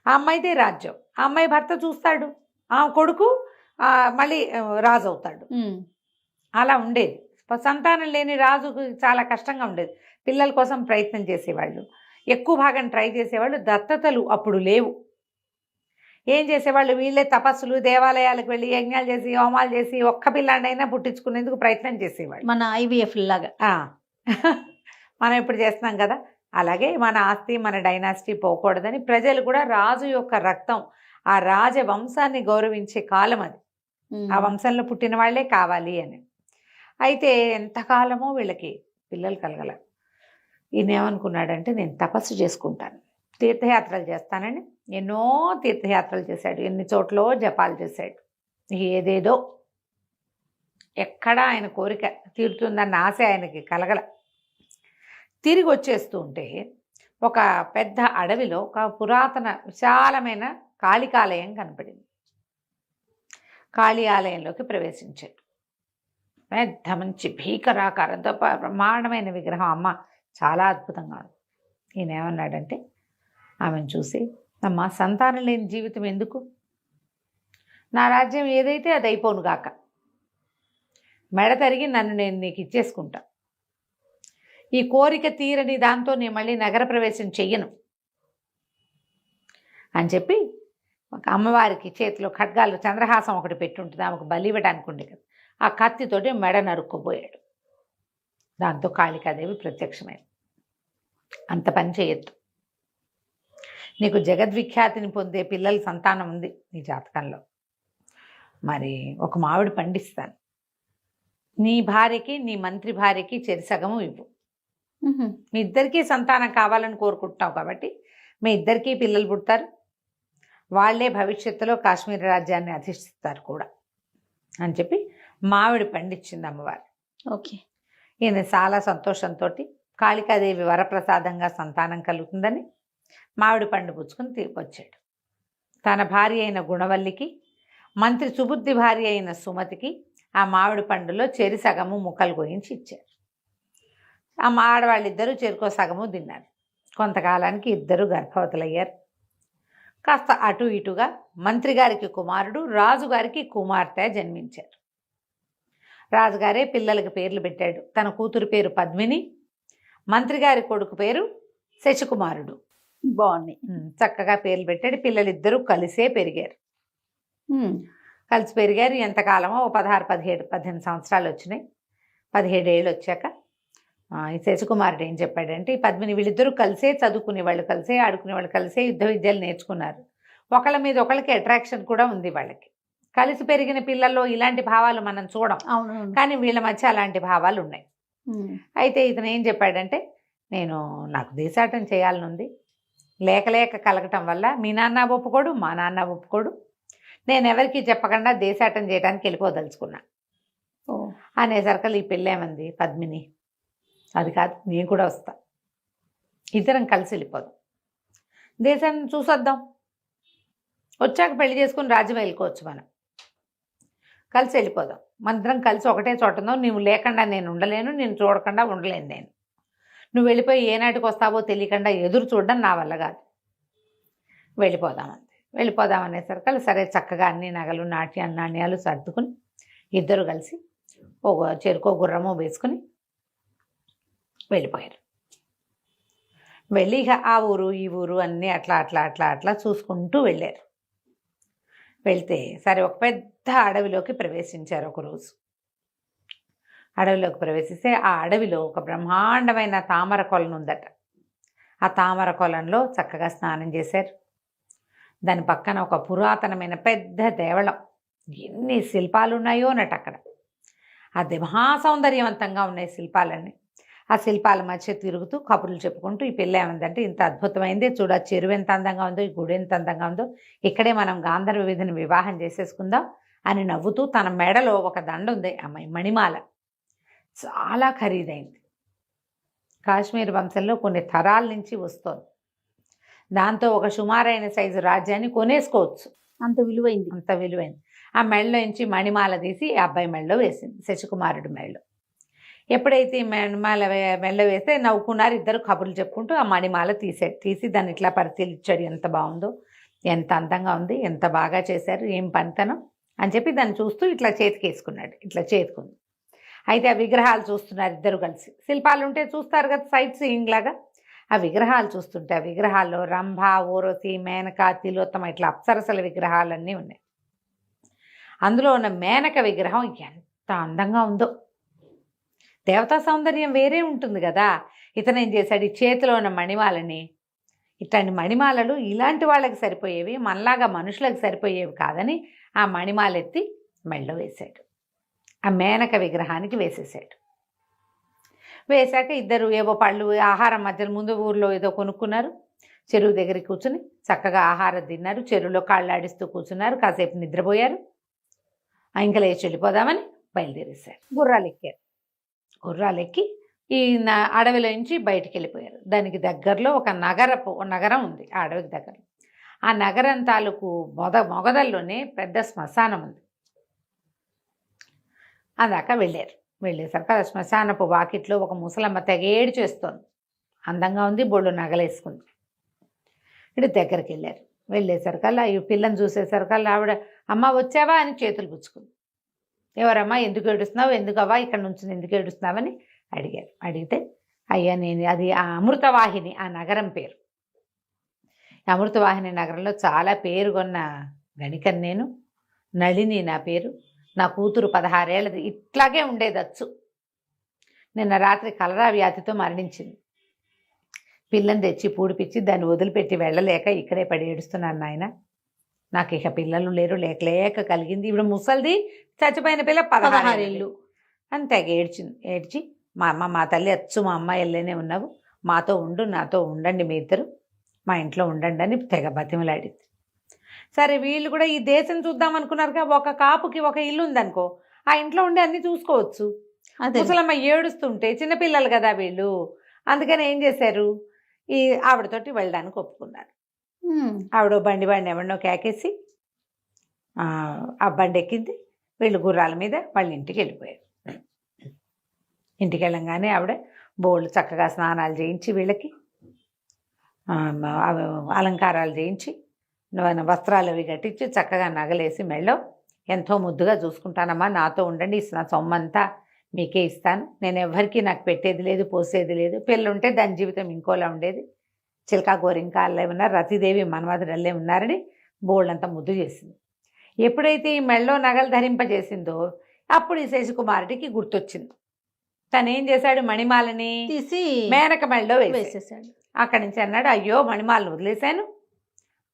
ఆ అమ్మాయిదే రాజ్యం. ఆ అమ్మాయి భర్త చూస్తాడు, ఆ కొడుకు మళ్ళీ రాజు అవుతాడు. అలా ఉండేది. సంతానం లేని రాజుకు చాలా కష్టంగా ఉండేది. పిల్లల కోసం ప్రయత్నం చేసేవాళ్ళు, ఎక్కువ భాగం ట్రై చేసేవాళ్ళు. దత్తతలు అప్పుడు లేవు. ఏం చేసేవాళ్ళు, వీళ్ళే తపస్సులు, దేవాలయాలకు వెళ్ళి యజ్ఞాలు చేసి హోమాలు చేసి ఒక్క పిల్లాడైనా పుట్టించుకునేందుకు ప్రయత్నం చేసేవాళ్ళు. మన IVF లాగా మనం ఇప్పుడు చేస్తున్నాం కదా, అలాగే మన ఆస్తి మన డైనాసిటీ పోకూడదని ప్రజలు కూడా రాజు యొక్క రక్తం, ఆ రాజవంశాన్ని గౌరవించే కాలం అది. ఆ వంశంలో పుట్టిన వాళ్ళే కావాలి అని. అయితే ఎంతకాలమో వీళ్ళకి పిల్లలు కలగల. ఈయన ఏమనుకున్నాడంటే నేను తపస్సు చేసుకుంటాను, తీర్థయాత్రలు చేస్తానని ఎన్నో తీర్థయాత్రలు చేశాడు. ఎన్ని చోట్ల జపాలు చేశాడు. ఏదేదో ఎక్కడా ఆయన కోరిక తీరుతుందన్న ఆశ ఆయనకి కలగల. తిరిగి వచ్చేస్తూ ఉంటే ఒక పెద్ద అడవిలో ఒక పురాతన విశాలమైన కాళికాలయం కనపడింది. కాళీ ఆలయంలోకి ప్రవేశించాడు. పెద్ద మంచి భీకరాకారంతో బ్రహ్మాండమైన విగ్రహం. అమ్మ చాలా అద్భుతంగా ఉంది. ఈయన ఏమన్నాడంటే ఆమెను చూసి, అమ్మ సంతానం లేని జీవితం ఎందుకు, నా రాజ్యం ఏదైతే అది అయిపోను గాక, మెడ తరిగి నన్ను నేను నీకు ఇచ్చేసుకుంటా, ఈ కోరిక తీరని దాంతో నేను మళ్ళీ నగర ప్రవేశం చెయ్యను అని చెప్పి ఒక అమ్మవారికి చేతిలో ఖడ్గాలు చంద్రహాసం ఒకటి పెట్టి ఉంటుంది, ఆమెకు బలి ఇవ్వడానికి ఉండే కదా, ఆ కత్తితోటి మెడ నరుక్కుపోయాడు. దాంతో కాళికాదేవి ప్రత్యక్షమైంది. అంత పని చేయొద్దు, నీకు జగద్విఖ్యాతిని పొందే పిల్లల సంతానం ఉంది నీ జాతకంలో, మరి ఒక మామిడి పండిస్తాను, నీ భార్యకి నీ మంత్రి భార్యకి చెరిసగము ఇవ్వు, మీ ఇద్దరికీ సంతానం కావాలని కోరుకుంటున్నావు కాబట్టి మీ ఇద్దరికీ పిల్లలు పుడతారు, వాళ్లే భవిష్యత్తులో కాశ్మీర్ రాజ్యాన్ని అధిష్టిస్తారు కూడా అని చెప్పి మామిడి పండించింది అమ్మవారు. ఓకే. ఈయన చాలా సంతోషంతో కాళికాదేవి వరప్రసాదంగా సంతానం కలుగుతుందని మామిడి పండు పుచ్చుకుని వచ్చాడు. తన భార్య అయిన గుణవల్లికి, మంత్రి సుబుద్ధి భార్య అయిన సుమతికి ఆ మామిడి పండులో చెరి సగము ముక్కలు కోయించి ఇచ్చారు. ఆ ఆడవాళ్ళిద్దరూ చెరుకో సగము తిన్నారు. కొంతకాలానికి ఇద్దరు గర్భవతులయ్యారు. కాస్త అటు ఇటుగా మంత్రి గారికి కుమారుడు, రాజుగారికి కుమార్తె జన్మించారు. రాజుగారే పిల్లలకి పేర్లు పెట్టాడు. తన కూతురు పేరు పద్మిని, మంత్రి గారి కొడుకు పేరు శశికుమారుడు. బాగున్నాయి, చక్కగా పేర్లు పెట్టాడు. పిల్లలిద్దరూ కలిసే పెరిగారు. కలిసి పెరిగారు. ఎంతకాలమో 16, 17, 18 సంవత్సరాలు వచ్చినాయి. 17 ఏళ్ళు వచ్చాక ఈ శశికుమారుడు ఏం చెప్పాడంటే, ఈ పద్మిని వీళ్ళిద్దరూ కలిసే చదువుకునేవాళ్ళు, కలిసే ఆడుకునేవాళ్ళు, కలిసే యుద్ధ విద్యలు నేర్చుకున్నారు. ఒకళ్ళ మీద ఒకళ్ళకి అట్రాక్షన్ కూడా ఉంది వాళ్ళకి. కలిసి పెరిగిన పిల్లల్లో ఇలాంటి భావాలు మనం చూడం, కానీ వీళ్ళ మధ్య అలాంటి భావాలు ఉన్నాయి. అయితే ఇతను ఏం చెప్పాడంటే, నాకు దేశాటం చేయాలనుంది, లేక కలగటం వల్ల మీ నాన్న ఒప్పుకోడు, మా నాన్న ఒప్పుకోడు, నేను ఎవరికి చెప్పకుండా దేశాటం చేయడానికి వెళ్ళిపోదలుచుకున్నా అనేసరికి ఈ పెళ్ళేమంది పద్మిని, అది కాదు నేను కూడా వస్తా, ఇద్దరం కలిసి వెళ్ళిపోదాం, దేశాన్ని చూసొద్దాం, వచ్చాక పెళ్లి చేసుకుని రాజ్యం వెళ్ళుకోవచ్చు, మనం కలిసి వెళ్ళిపోదాం, మనిద్దరం కలిసి ఒకటే చోట ఉందాం, నువ్వు లేకుండా నేను ఉండలేను, నేను చూడకుండా ఉండలేను, నువ్వు వెళ్ళిపోయి ఏనాటికి వస్తావో తెలియకుండా ఎదురు చూడడం నా వల్ల కాదు, వెళ్ళిపోదాం అనేసరికి సరే చక్కగా అన్ని నగలు నాణ్యాలు సర్దుకుని ఇద్దరు కలిసి చెరుకో గుర్రమో వేసుకుని వెళ్ళిపోయారు. వెళ్ళి ఇక ఆ ఊరు ఈ ఊరు అన్నీ అట్లా చూసుకుంటూ వెళ్ళారు. వెళ్తే సరే ఒక పెద్ద అడవిలోకి ప్రవేశించారు. ఒకరోజు అడవిలోకి ప్రవేశిస్తే ఆ అడవిలో ఒక బ్రహ్మాండమైన తామర కొలను ఉందట. ఆ తామర కొలంలో చక్కగా స్నానం చేశారు. దాని పక్కన ఒక పురాతనమైన పెద్ద దేవళం, ఎన్ని శిల్పాలు ఉన్నాయో అన్నట్టు అక్కడ. అది మహాసౌందర్యవంతంగా ఉన్నాయి శిల్పాలన్నీ. ఆ శిల్పాల మధ్య తిరుగుతూ కబుర్లు చెప్పుకుంటూ ఈ పిల్ల ఏమందంటే, ఇంత అద్భుతమైంది చూడ, చెరువు ఎంత అందంగా ఉందో, ఈ గుడి ఎంత అందంగా ఉందో, ఇక్కడే మనం గాంధర్వ విధిని వివాహం చేసేసుకుందాం అని నవ్వుతూ, తన మెడలో ఒక దండ ఉంది అమ్మాయి, మణిమాల, చాలా ఖరీదైంది. కాశ్మీర్ వంశంలో కొన్ని తరాల నుంచి వస్తోంది. దాంతో ఒక సుమారైన సైజు రాజ్యాన్ని కొనేసుకోవచ్చు, అంత విలువైంది. అంత విలువైంది. ఆ మెడలో నుంచి మణిమాల తీసి ఆ అబ్బాయి మెడలో వేసింది, శశికుమారుడి మెడలో. ఎప్పుడైతే ఈ మణిమాల మెడలో వేస్తే నవ్వుకున్నారు ఇద్దరు, కబుర్లు చెప్పుకుంటూ. ఆ మణిమాల తీసి దాన్ని ఇట్లా పరిశీలించాడు, ఎంత బాగుందో, ఎంత అందంగా ఉంది, ఎంత బాగా చేశారు, ఏం పనితనం అని చెప్పి దాన్ని చూస్తూ ఇట్లా చేతికి వేసుకున్నాడు, ఇట్లా చేతికుంది. అయితే ఆ విగ్రహాలు చూస్తున్నారు ఇద్దరు కలిసి. శిల్పాలు ఉంటే చూస్తారు కదా సైట్ సీయింగ్ లాగా. ఆ విగ్రహాలు చూస్తుంటే ఆ విగ్రహాల్లో రంభ, ఊర్వశి, మేనక, తిలోత్తమ ఇట్లా అప్సరసల విగ్రహాలన్నీ ఉన్నాయి. అందులో ఉన్న మేనక విగ్రహం ఎంత అందంగా ఉందో. దేవతా సౌందర్యం వేరే ఉంటుంది కదా. ఇతను ఏం చేశాడు, ఈ చేతిలో ఉన్న మణిమాలని, ఇట్లాంటి మణిమాలలు ఇలాంటి వాళ్ళకి సరిపోయేవి, మనలాగా మనుషులకు సరిపోయేవి కాదని ఆ మణిమాల ఎత్తి మెడలో వేశాడు, ఆ మేనక విగ్రహానికి వేసేసాడు. వేశాక ఇద్దరు ఏవో పళ్ళు ఆహారం మధ్యలో ముందు ఊర్లో ఏదో కొనుక్కున్నారు, చెరువు దగ్గరికి కూర్చుని చక్కగా ఆహారం తిన్నారు, చెరువులో కాళ్ళు ఆడిస్తూ కూర్చున్నారు, కాసేపు నిద్రపోయారు. ఇంకా లేచి వెళ్ళిపోదామని బయలుదేరేశారు. గుర్రాలు ఎక్కారు. గుర్రాలు ఎక్కి ఈ అడవిలో నుంచి బయటికి వెళ్ళిపోయారు. దానికి దగ్గరలో ఒక నగరం ఉంది ఆ అడవికి దగ్గర. ఆ నగరం తాలూకు మొగదల్లోనే పెద్ద శ్మశానం ఉంది. అదాకా వెళ్ళారు. వెళ్ళేసరికి ఆ శ్మశానపు వాకిట్లో ఒక ముసలమ్మ తెగేడు చేస్తోంది. అందంగా ఉంది, బొళ్ళు నగలేసుకుంది. ఇటు దగ్గరికి వెళ్ళారు. వెళ్ళేసరికల్లా ఈ పిల్లని చూసేసరికల్లా ఆవిడ, అమ్మ వచ్చావా అని చేతులు పుచ్చుకుంది. ఎవరమ్మా, ఎందుకు ఏడుస్తున్నావు, ఎందుకవ్వా ఇక్కడ నుంచి ఎందుకు ఏడుస్తున్నావని అడిగారు. అడిగితే, అయ్యా నేను అది ఆ అమృతవాహిని, ఆ నగరం పేరు. అమృతవాహిని నగరంలో చాలా పేరుగొన్న గణికని నేను, నళిని నా పేరు, నా కూతురు 16 ఏళ్ళది, ఇట్లాగే ఉండేదచ్చు. నిన్న రాత్రి కలరా వ్యాధితో మరణించింది. పిల్లని తెచ్చి పూడిపిచ్చి దాన్ని వదిలిపెట్టి వెళ్ళలేక ఇక్కడే పడి ఏడుస్తున్నాను నాయన. నాకు ఇక పిల్లలు లేరు, లేక కలిగింది. ఇప్పుడు ముసలిది, చచ్చిపోయిన పిల్ల 16 ఏళ్ళు అని తెగ ఏడ్చి మా అమ్మ, మా తల్లి అచ్చు, మా అమ్మ ఎల్లేనే ఉన్నావు, మాతో ఉండు, నాతో ఉండండి, మీ ఇద్దరు మా ఇంట్లో ఉండండి అని తెగ బతిమలాడింది. సరే వీళ్ళు కూడా ఈ దేశం చూద్దాం అనుకున్నారుగా. ఒక కాపుకి ఒక ఇల్లు ఉందనుకో, ఆ ఇంట్లో ఉండి అన్ని చూసుకోవచ్చు. ముసలమ్మ ఏడుస్తుంటే చిన్నపిల్లలు కదా వీళ్ళు, అందుకని ఏం చేశారు, ఈ ఆవిడతోటి వెళ్ళడానికి ఒప్పుకున్నారు. ఆవిడ బండి ఎవరినో కేకేసి ఆ బండి ఎక్కింది. వీళ్ళు గుర్రాల మీద వాళ్ళ ఇంటికి వెళ్ళిపోయారు. ఇంటికి వెళ్ళంగానే ఆవిడ బోళ్ళు చక్కగా స్నానాలు చేయించి, వీళ్ళకి అలంకారాలు చేయించి, వస్త్రాలు అవి కట్టించి, చక్కగా నగలేసి మెళ్ళో, ఎంతో ముద్దుగా చూసుకుంటానమ్మా, నాతో ఉండండి, నా సొమ్మంతా మీకే ఇస్తాను, నేను ఎవరికి నాకు పెట్టేది లేదు, పోసేది లేదు. పెళ్ళుంటే దాని జీవితం ఇంకోలా ఉండేది, చిలకా గోరింకాళ్ళే ఉన్నారు, రతిదేవి మన్మధుడల్లే ఉన్నారని బోళ్ళంతా ముద్దు చేసింది. ఎప్పుడైతే ఈ మెళ్ళో నగలు ధరింపజేసిందో అప్పుడు ఈ శశికుమారుడికి గుర్తొచ్చింది. తను ఏం చేశాడు, మణిమాలని తీసి మేనక మెళ్ళో వేసేసాడు. అక్కడి నుంచి అన్నాడు, అయ్యో మణిమాలను వదిలేశాను,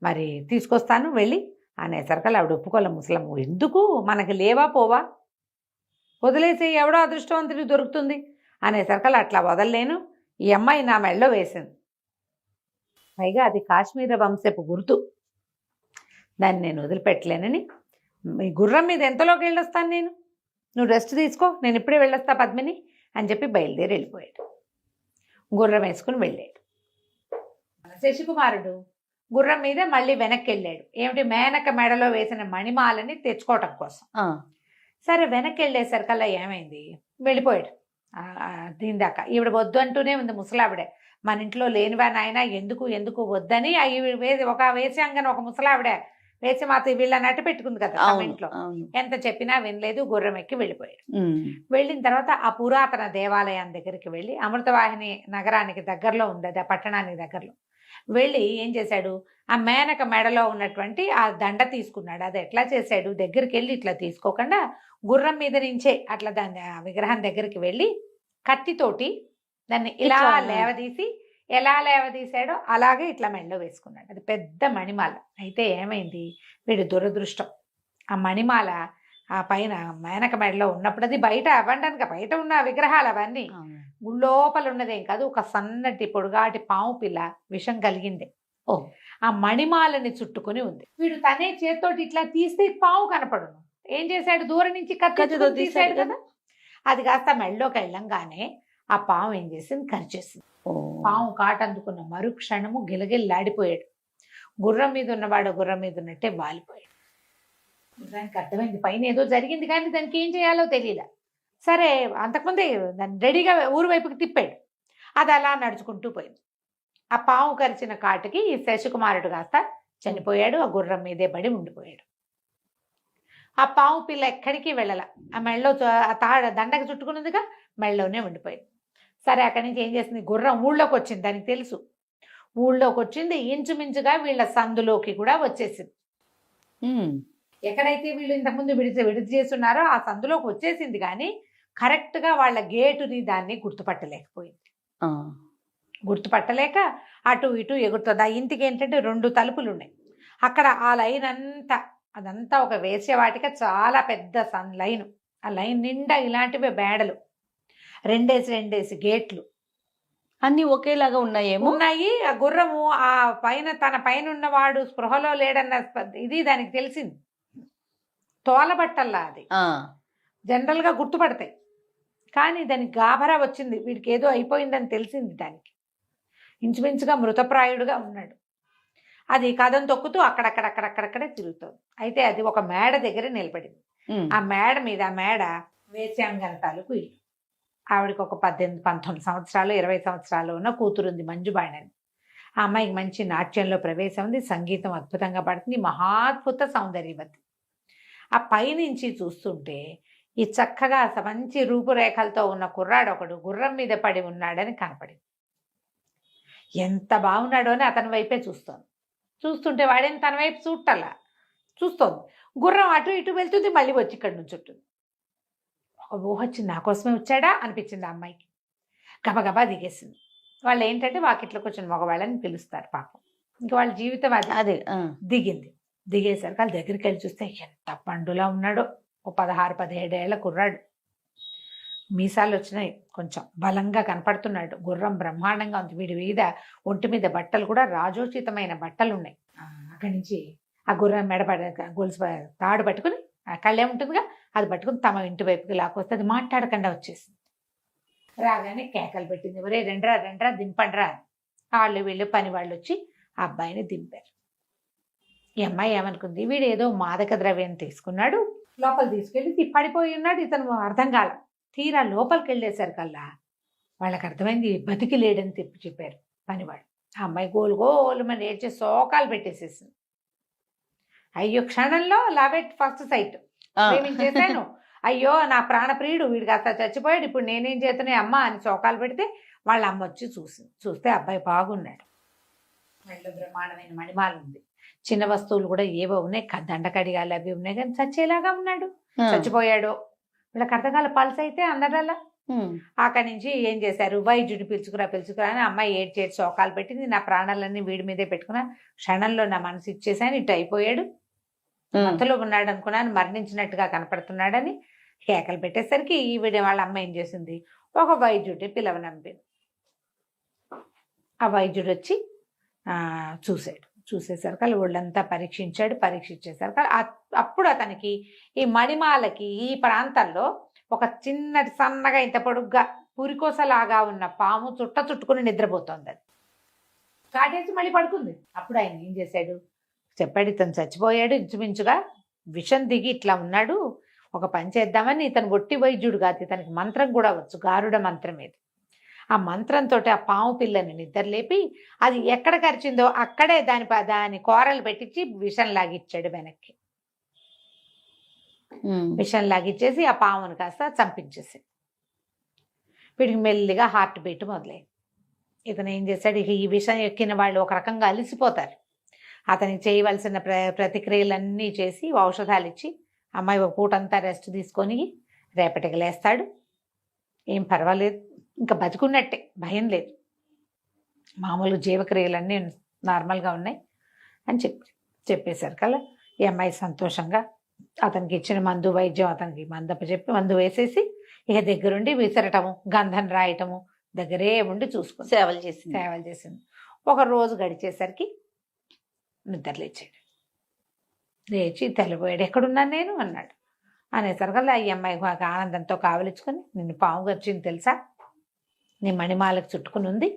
మరి తీసుకొస్తాను వెళ్ళి అనేసరికల్ ఆవిడ ఒప్పుకోలే. ముసలమ్మ, ఎందుకు, మనకి లేవా పోవా, వదిలేసి ఎవడో అదృష్టవంతుడికి దొరుకుతుంది అనేసరికల్ అట్లా వదలలేను, ఈ అమ్మాయి నా మెళ్ళో వేసింది, పైగా అది కాశ్మీర వంశపు గుర్తు, దాన్ని నేను వదిలిపెట్టలేనని, ఈ గుర్రం మీద ఎంతలోకి వెళ్ళొస్తాను నేను, నువ్వు రెస్ట్ తీసుకో, నేను ఇప్పుడే వెళ్ళొస్తా పద్మిని అని చెప్పి బయలుదేరి వెళ్ళిపోయాడు. గుర్రం వేసుకుని వెళ్ళాడు. శశికుమారుడు గుర్రం మీద మళ్ళీ వెనక్కి వెళ్ళాడు. ఏమిటి, మేనక మెడలో వేసిన మణిమాలని తెచ్చుకోవటం కోసం. సరే వెనక్కి వెళ్ళేసరికల్లా ఏమైంది, వెళ్ళిపోయాడు. దీని దాకా ఈవిడ వద్దు అంటూనే ఉంది ముసలావిడే, మన ఇంట్లో లేనివా నాయన, ఎందుకు వద్దని ఒక వేసాంగని ఒక ముసలావిడే వేసి మాతో వీళ్ళని అట్టు పెట్టుకుంది కదా ఇంట్లో. ఎంత చెప్పినా వినలేదు, గుర్రం ఎక్కి వెళ్ళిపోయాడు. వెళ్ళిన తర్వాత ఆ పురాతన దేవాలయం దగ్గరికి వెళ్ళి, అమృతవాహిని నగరానికి దగ్గరలో ఉంది అది, ఆ పట్టణానికి దగ్గరలో వెళ్ళి ఏం చేశాడు, ఆ మేనక మెడలో ఉన్నటువంటి ఆ దండ తీసుకున్నాడు. అది ఎట్లా చేశాడు, దగ్గరికి వెళ్ళి ఇట్లా తీసుకోకుండా గుర్రం మీద నుంచే అట్లా దాన్ని ఆ విగ్రహం దగ్గరికి వెళ్ళి కత్తితోటి దాన్ని ఇలా లేవదీసి, ఎలా లేవదీశాడో అలాగే ఇట్లా మెడలో వేసుకున్నాడు. అది పెద్ద మణిమాల. అయితే ఏమైంది, వీడి దురదృష్టం, ఆ మణిమాల ఆ పైన మేనక మెడలో ఉన్నప్పుడు అది బయట అవ్వండానికి బయట ఉన్న విగ్రహాలు అవన్నీ లోపల ఉన్నదేం కాదు, ఒక సన్నటి పొడుగాటి పాము పిల్ల విషం కలిగింది. ఓ. ఆ మణిమాలని చుట్టుకుని ఉంది. వీడు తనే చేత్తోటి ఇట్లా తీస్తే పాము కనపడును. ఏం చేశాడు, దూరం నుంచి కత్తితో తీసాడు కదా, అది కాస్త మెడలోకి వెళ్ళంగానే ఆ పాము ఏం చేసింది, కరిచేసింది. పాము కాటందుకున్న మరుక్షణము గిలగిల్లాడిపోయాడు. గుర్రం మీద ఉన్నవాడు గుర్రం మీద ఉన్నట్టే వాలిపోయాడు. దానికి అర్థమైంది పైన ఏదో జరిగింది, కానీ దానికి ఏం చేయాలో తెలియలే. సరే, అంతకుముందే దాన్ని రెడీగా ఊరు వైపుకి తిప్పాడు. అది అలా నడుచుకుంటూ పోయింది. ఆ పాము కరిచిన కాటుకి ఈ శశికుమారుడు కాస్త చనిపోయాడు. ఆ గుర్రం మీదే పడి ఉండిపోయాడు. ఆ పాము పిల్ల ఎక్కడికి వెళ్ళాల. ఆ మెళ్ళలో దండకు చుట్టుకున్నదిగా మెళ్ళలోనే ఉండిపోయింది. సరే, అక్కడి నుంచి ఏం చేసింది, గుర్రం ఊళ్ళోకి వచ్చింది. దానికి తెలుసు ఊళ్ళోకి వచ్చింది. ఇంచుమించుగా వీళ్ళ సందులోకి కూడా వచ్చేసింది. ఎక్కడైతే వీళ్ళు ఇంతకుముందు విడిచి చేస్తున్నారో ఆ సందులోకి వచ్చేసింది, కానీ కరెక్ట్గా వాళ్ళ గేటుని దాన్ని గుర్తుపట్టలేకపోయింది. గుర్తుపట్టలేక అటు ఇటు ఎగురుతుంది. ఆ ఇంటికి ఏంటంటే 2 తలుపులు ఉన్నాయి. అక్కడ ఆ లైన్ అంతా అదంతా ఒక వేసేవాటిక చాలా పెద్ద లైను. ఆ లైన్ నిండా ఇలాంటివే బేడలు, 2 గేట్లు అన్ని ఒకేలాగా ఉన్నాయి. ఆ గుర్రము ఆ పైన తన పైన ఉన్నవాడు స్పృహలో లేడన్న ఇది దానికి తెలిసింది. తోలబట్టల్లా అది జనరల్ గా గుర్తుపడతాయి, కానీ దానికి గాభరా వచ్చింది. వీడికి ఏదో అయిపోయిందని తెలిసింది. దానికి ఇంచుమించుగా మృతప్రాయుడుగా ఉన్నాడు. అది కథం తొక్కుతూ అక్కడక్కడే తిరుగుతుంది. అయితే అది ఒక మేడ దగ్గర నిలబడింది. ఆ మేడ మీద ఆ మేడ వేశ్యాంగన తాలూకు ఇల్లు. ఆవిడకి ఒక 18-19 సంవత్సరాలు 20 సంవత్సరాలు ఉన్న కూతురుంది, మంజుబాణని. ఆ అమ్మాయికి మంచి నాట్యంలో ప్రవేశం ఉంది, సంగీతం అద్భుతంగా పడుతుంది, మహాద్భుత సౌందర్యవతి. ఆ పైనుంచి చూస్తుంటే ఈ చక్కగా మంచి రూపురేఖలతో ఉన్న కుర్రాడు ఒకడు గుర్రం మీద పడి ఉన్నాడని కనపడింది. ఎంత బాగున్నాడో అని అతని వైపే చూస్తుంటే వాడేం తన వైపు చూడటల్లా, చూస్తోంది. గుర్రం అటు ఇటు వెళ్తుంది, మళ్ళీ వచ్చి ఇక్కడ నుంచి ఉంటుంది. ఒక ఊహ వచ్చింది, నా కోసమే వచ్చాడా అనిపించింది ఆ అమ్మాయికి. గబగబా దిగేసింది. వాళ్ళు ఏంటంటే వాకిట్లోకి వచ్చిన మగవాళ్ళని పిలుస్తారు పాపం, ఇంక వాళ్ళ జీవితం అదే. దిగింది. దిగేసరికి వాళ్ళ దగ్గరికి వెళ్ళి చూస్తే ఎంత పండులా ఉన్నాడో. ఓ 16-17 ఏళ్ల కుర్రాడు, మీసాలు వచ్చినాయి, కొంచెం బలంగా కనపడుతున్నాడు. గుర్రం బ్రహ్మాండంగా ఉంది. వీడి మీద ఒంటి మీద బట్టలు కూడా రాజోచితమైన బట్టలు ఉన్నాయి. అక్కడి నుంచి ఆ గుర్రం గొలుసు తాడు పట్టుకుని కళ్ళేముంటుందిగా అది పట్టుకుని తమ ఇంటి వైపుకి లాక్కొస్తే అది మాట్లాడకుండా వచ్చేసింది. రాగానే కేకలు పెట్టింది, ఒరే రెండ్రా దింపండ్రా. వాళ్ళు వీళ్ళు పని వాళ్ళు వచ్చి ఆ అబ్బాయిని దింపారు. ఈ అమ్మాయి ఏమనుకుంది, వీడు ఏదో మాదక ద్రవ్యం తీసుకున్నాడు, లోపల తీసుకెళ్ళి పడిపోయి ఉన్నాడు, ఇతను అర్థం కాల. తీరా లోపలికి వెళ్ళేసరికల్లా వాళ్ళకి అర్థమైంది బతికి లేడని చెప్పారు పనివాడు. ఆ అమ్మాయి గోలుమని ఏడ్చే శోకాలు పెట్టేసేసింది. అయ్యో, క్షణంలో లవ్ ఎట్ ఫస్ట్ సైట్, ప్రేమించేశాను, అయ్యో నా ప్రాణప్రియుడు వీడు కాస్త చచ్చిపోయాడు, ఇప్పుడు నేనేం చేతనే అమ్మ అని శోకాలు పెడితే వాళ్ళ అమ్మ వచ్చి చూస్తే అబ్బాయి బాగున్నాడు. మెడలో బ్రహ్మాండమైన మణిమాల ఉంది, చిన్న వస్తువులు కూడా ఏవో ఉన్నాయి, దండకడిగాలు అవి ఉన్నాయి, కానీ చచ్చేలాగా ఉన్నాడు. చచ్చిపోయాడు. వీళ్ళకి అర్థకాల పల్స్ అయితే అందరల్లా. అక్కడి నుంచి ఏం చేశారు, వైద్యుడిని పిలుచుకురా అని అమ్మాయి ఏడ్చేటి శోకాలు పెట్టింది. నా ప్రాణాలన్నీ వీడి మీదే పెట్టుకున్నా, క్షణంలో నా మనసు ఇచ్చేసాను, ఇటు అయిపోయాడు, అంతలో ఉన్నాడు అనుకున్నాను, మరణించినట్టుగా కనపడుతున్నాడని కేకలు పెట్టేసరికి ఈవిడ వాళ్ళ అమ్మ ఏం చేసింది, ఒక వైద్యుడిని పిలవనంపింది. ఆ వైద్యుడు వచ్చి చూసేసరికి ఒళ్ళంతా పరీక్షించేసరికి అప్పుడు అతనికి ఈ మణిమాలకి ఈ ప్రాంతంలో ఒక చిన్నటి సన్నగా ఇంత పొడుగ్గా పురికోసలాగా ఉన్న పాము చుట్టుకుని నిద్రపోతోంది. అది కాటేసి మళ్ళీ పడుకుంది. అప్పుడు ఆయన ఏం చేశాడు, చెప్పాడు, ఇతను చచ్చిపోయాడు, ఇంచుమించుగా విషం దిగి ఇట్లా ఉన్నాడు, ఒక పని చేద్దామని. ఇతను ఒట్టి వైద్యుడు కాదు, ఇతనికి మంత్రం కూడా వచ్చు, గారుడ మంత్రం ఏది. ఆ మంత్రంతో ఆ పాము పిల్లని నిద్రలేపి అది ఎక్కడ కరిచిందో అక్కడే దాని కూరలు పెట్టించి విషం లాగిచ్చాడు వెనక్కి. విషం లాగిచ్చేసి ఆ పామును కాస్త చంపించేసి వీడికి మెల్లిగా హార్ట్ బీట్ మొదలైంది. ఇతను ఏం చేశాడు, ఇక ఈ విషం ఎక్కిన వాళ్ళు ఒక రకంగా అలిసిపోతారు. అతనికి చేయవలసిన ప్రతిక్రియలన్నీ చేసి ఔషధాలు ఇచ్చి అమ్మాయి ఒక పూటంతా రెస్ట్ తీసుకొని రేపటికి లేస్తాడు, ఏం పర్వాలేదు, ఇంకా బతుకున్నట్టే, భయం లేదు, మామూలు జీవక్రియలన్నీ నార్మల్గా ఉన్నాయి అని చెప్పేశారు కదా. ఈ అమ్మాయి సంతోషంగా అతనికి ఇచ్చిన మందు వైద్యం అతనికి చెప్పి మందు వేసేసి ఇక దగ్గరుండి విసరటము, గంధం రాయటము, దగ్గరే ఉండి చూసుకుని సేవలు చేసింది. ఒక రోజు గడిచేసరికి నిద్ర లేచి తెల్లబోయాడు. ఎక్కడున్నాను నేను అన్నాడు. అనేసరికల్లా ఈ అమ్మాయి ఒక ఆనందంతో కావలించుకొని, నిన్ను పాము గరిచింది తెలుసా, నీ మణిమాలకు చుట్టుకుని ఉంది,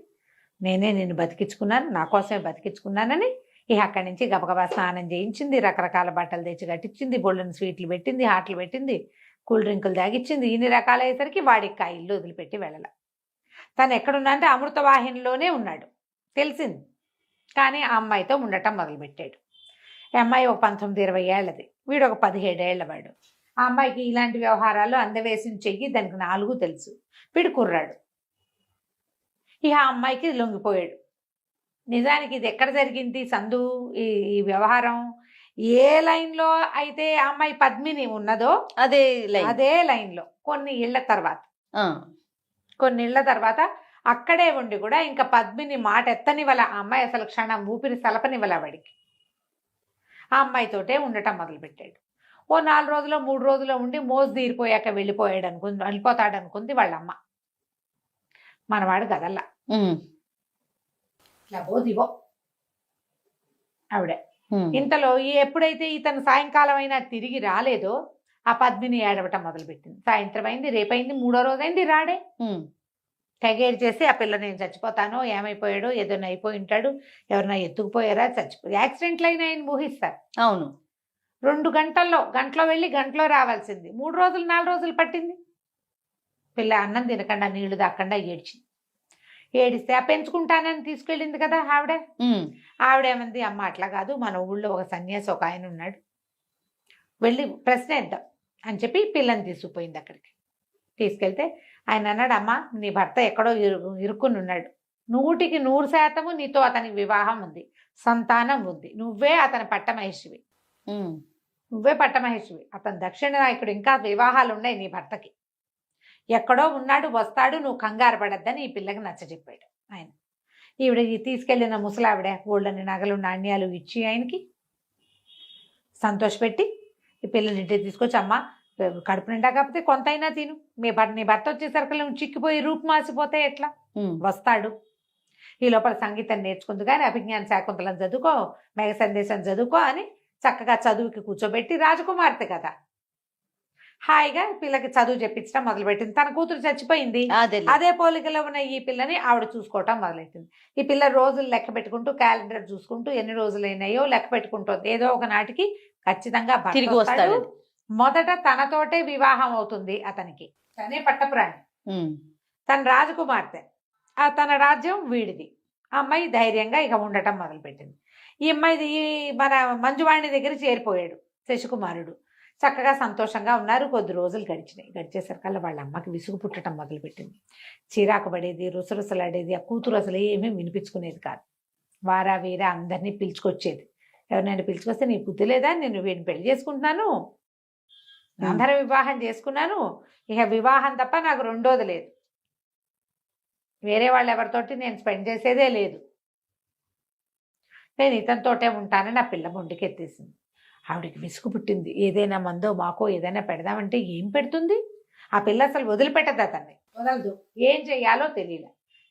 నేనే నిన్ను బతికించుకున్నాను, నా కోసమే బతికించుకున్నానని ఇక అక్కడి నుంచి గబగబా స్నానం చేయించింది, రకరకాల బట్టలు తెచ్చి కట్టించింది, బొళ్ళని స్వీట్లు పెట్టింది, హాట్లు పెట్టింది, కూల్ డ్రింకులు తాగిచ్చింది. ఇన్ని రకాలయ్యేసరికి వాడికి ఆ ఇల్లు వదిలిపెట్టి వెళ్ళాల. తను ఎక్కడున్నా అంటే అమృతవాహినిలోనే ఉన్నాడు తెలిసింది. కానీ ఆ అమ్మాయితో ఉండటం మొదలుపెట్టాడు. ఈ అమ్మాయి ఒక 19-20 ఏళ్ళది, వీడు ఒక 17 ఏళ్ల వాడు. ఆ అమ్మాయికి ఇలాంటి వ్యవహారాలు అందవేసిన చెయ్యి, దానికి 4 తెలుసు. వీడు కుర్రాడు. ఇక ఆ అమ్మాయికి లొంగిపోయాడు. నిజానికి ఇది ఎక్కడ జరిగింది సందు ఈ వ్యవహారం? ఏ లైన్లో అయితే ఆ అమ్మాయి పద్మిని ఉన్నదో అదే లైన్లో కొన్ని ఇళ్ల తర్వాత అక్కడే ఉండి కూడా ఇంకా పద్మిని మాట ఎత్తనివల ఆ అమ్మాయి అసలు క్షణం ఊపిరి సలపనివల వాడికి. ఆ అమ్మాయితోటే ఉండటం మొదలుపెట్టాడు. ఓ 4 రోజులు 3 రోజులు ఉండి మోజు తీరిపోయాక వెళ్ళిపోతాడు అనుకుంది వాళ్ళమ్మ. మనవాడు గదల్లా దివో ఆవిడే. ఇంతలో ఎప్పుడైతే ఇతను సాయంకాలం అయినా తిరిగి రాలేదో ఆ పద్మిని ఏడవటం మొదలుపెట్టింది. సాయంత్రం అయింది, రేపైంది, 3వ రోజు అయింది, రాడే. తెగేరు చేసి ఆ పిల్ల నేను చచ్చిపోతానో, ఏమైపోయాడో, ఏదైనా అయిపోయి ఉంటాడు, ఎవరైనా ఎత్తుకుపోయారా, యాక్సిడెంట్లు అయినా ఆయన ఊహిస్తారు. అవును. 2 గంటలో వెళ్ళి గంటలో రావాల్సింది 3 రోజులు 4 రోజులు పట్టింది. పిల్ల అన్నం తినకుండా నీళ్లు దాక్కుండా ఏడిస్తే ఆ పెంచుకుంటానని తీసుకెళ్ళింది కదా ఆవిడేమంది, అమ్మ అట్లా కాదు, మన ఊళ్ళో ఒక సన్యాసి ఒక ఆయన ఉన్నాడు, వెళ్ళి ప్రశ్న వేద్దాం అని చెప్పి పిల్లని తీసుకుపోయింది. అక్కడికి తీసుకెళ్తే ఆయన అన్నాడు, అమ్మ నీ భర్త ఎక్కడో ఇరుక్కుని ఉన్నాడు, 100% నీతో అతనికి వివాహం ఉంది, సంతానం ఉంది, నువ్వే అతని పట్టమహేషివి, అతని దక్షిణ నాయకుడు, ఇంకా వివాహాలు ఉన్నాయి నీ భర్తకి, ఎక్కడో ఉన్నాడు, వస్తాడు, నువ్వు కంగారు పడద్దని ఈ పిల్లకి నచ్చజెప్పాడు ఆయన. ఈవిడ తీసుకెళ్లిన ముసలావిడ ఓళ్ళని నగలు నాణ్యాలు ఇచ్చి ఆయనకి సంతోషపెట్టి ఈ పిల్లని ఇంటికి తీసుకొచ్చి, అమ్మ కడుపు నిండా కాకపోతే కొంతైనా తిను, నీ భర్త వచ్చేసరికి నువ్వు చిక్కిపోయి రూపు మాసిపోతే ఎట్లా, వస్తాడు, ఈ లోపల సంగీతం నేర్చుకుంది కానీ అభిజ్ఞాన శాకుంతలం చదువుకో, మేఘ సందేశం చదువుకో అని చక్కగా చదువుకి కూర్చోబెట్టి, రాజకుమార్తె కదా హాయిగా పిల్లకి చదువు చెప్పించడం మొదలుపెట్టింది. తన కూతురు చచ్చిపోయింది, అదే పోలికలో ఉన్న ఈ పిల్లని ఆవిడ చూసుకోవటం మొదలెట్టింది. ఈ పిల్ల రోజులు లెక్క పెట్టుకుంటూ, క్యాలెండర్ చూసుకుంటూ ఎన్ని రోజులు అయినాయో లెక్క పెట్టుకుంటుంది. ఏదో ఒక నాటికి ఖచ్చితంగా తిరిగి వస్తాడు. మొదట తనతోటే వివాహం అవుతుంది అతనికి, తనే పట్టపురాణి, తన రాజకుమార్తె, తన రాజ్యం వీడిది. ఆ అమ్మాయి ధైర్యంగా ఇక ఉండటం మొదలుపెట్టింది. ఈ అమ్మాయి మన మంజువాణి దగ్గర చేరిపోయాడు శశికుమారుడు. చక్కగా సంతోషంగా ఉన్నారు. కొద్ది రోజులు గడిచేసరికల్లా వాళ్ళ అమ్మకి విసుగు పుట్టడం మొదలుపెట్టింది. చిరాకు పడేది, రుసరుసలాడేది. ఆ కూతురు అసలు ఏమీ వినిపించుకునేది కాదు. వారా వీరా అందరినీ పిలుచుకొచ్చేది. ఎవరినైనా పిలుచుకొస్తే నీ బుద్ధి లేదా, నేను వీడిని పెళ్లి చేసుకుంటున్నాను, గాంధర్వ వివాహం చేసుకున్నాను, ఇక వివాహం తప్ప నాకు రెండోది లేదు, వేరే వాళ్ళు ఎవరితోటి నేను స్పెండ్ చేసేదే లేదు, నేను ఇతనితోటే ఉంటానని ఆ పిల్ల మొండికెత్తేసింది. ఆవిడకి విసుగు పుట్టింది. ఏదైనా మందో మాకో ఏదైనా పెడదామంటే ఏం పెడుతుంది ఆ పిల్ల, అసలు వదిలిపెట్టదు, అతన్ని వదలదు. ఏం చెయ్యాలో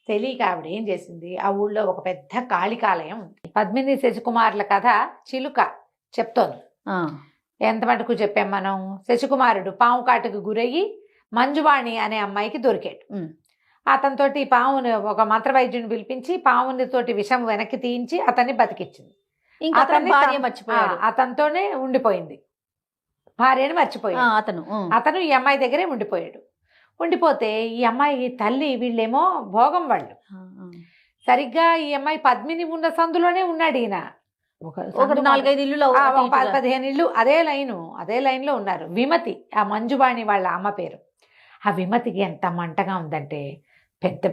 తెలియక ఆవిడ ఏం చేసింది, ఆ ఊళ్ళో ఒక పెద్ద కాళికాలయం ఉంది. పద్మిని శశికుమారుల కథ చిలుక చెప్తోంది. ఎంత మటుకు చెప్పాం మనం, శశికుమారుడు పాము కాటుకు గురయ్యి మంజువాణి అనే అమ్మాయికి దొరికాడు. అతనితోటి పాముని ఒక మంత్రవైద్యుని పిలిపించి పామునితోటి విషం వెనక్కి తీయించి అతన్ని బతికిచ్చింది. అతనితోనే ఉండిపోయింది, భార్యని మర్చిపోయింది. అతను ఈ అమ్మాయి దగ్గరే ఉండిపోతే ఈ అమ్మాయి తల్లి, వీళ్ళేమో భోగం వాళ్ళు, సరిగ్గా ఈ అమ్మాయి పద్మిని ఉన్న సందులోనే ఉన్నాడు ఈయన. ఒక 4-5 ఇల్లు 15 ఇల్లు అదే లైన్లో ఉన్నారు. విమతి ఆ మంజువాణి వాళ్ళ అమ్మ పేరు. ఆ విమతికి ఎంత మంటగా ఉందంటే,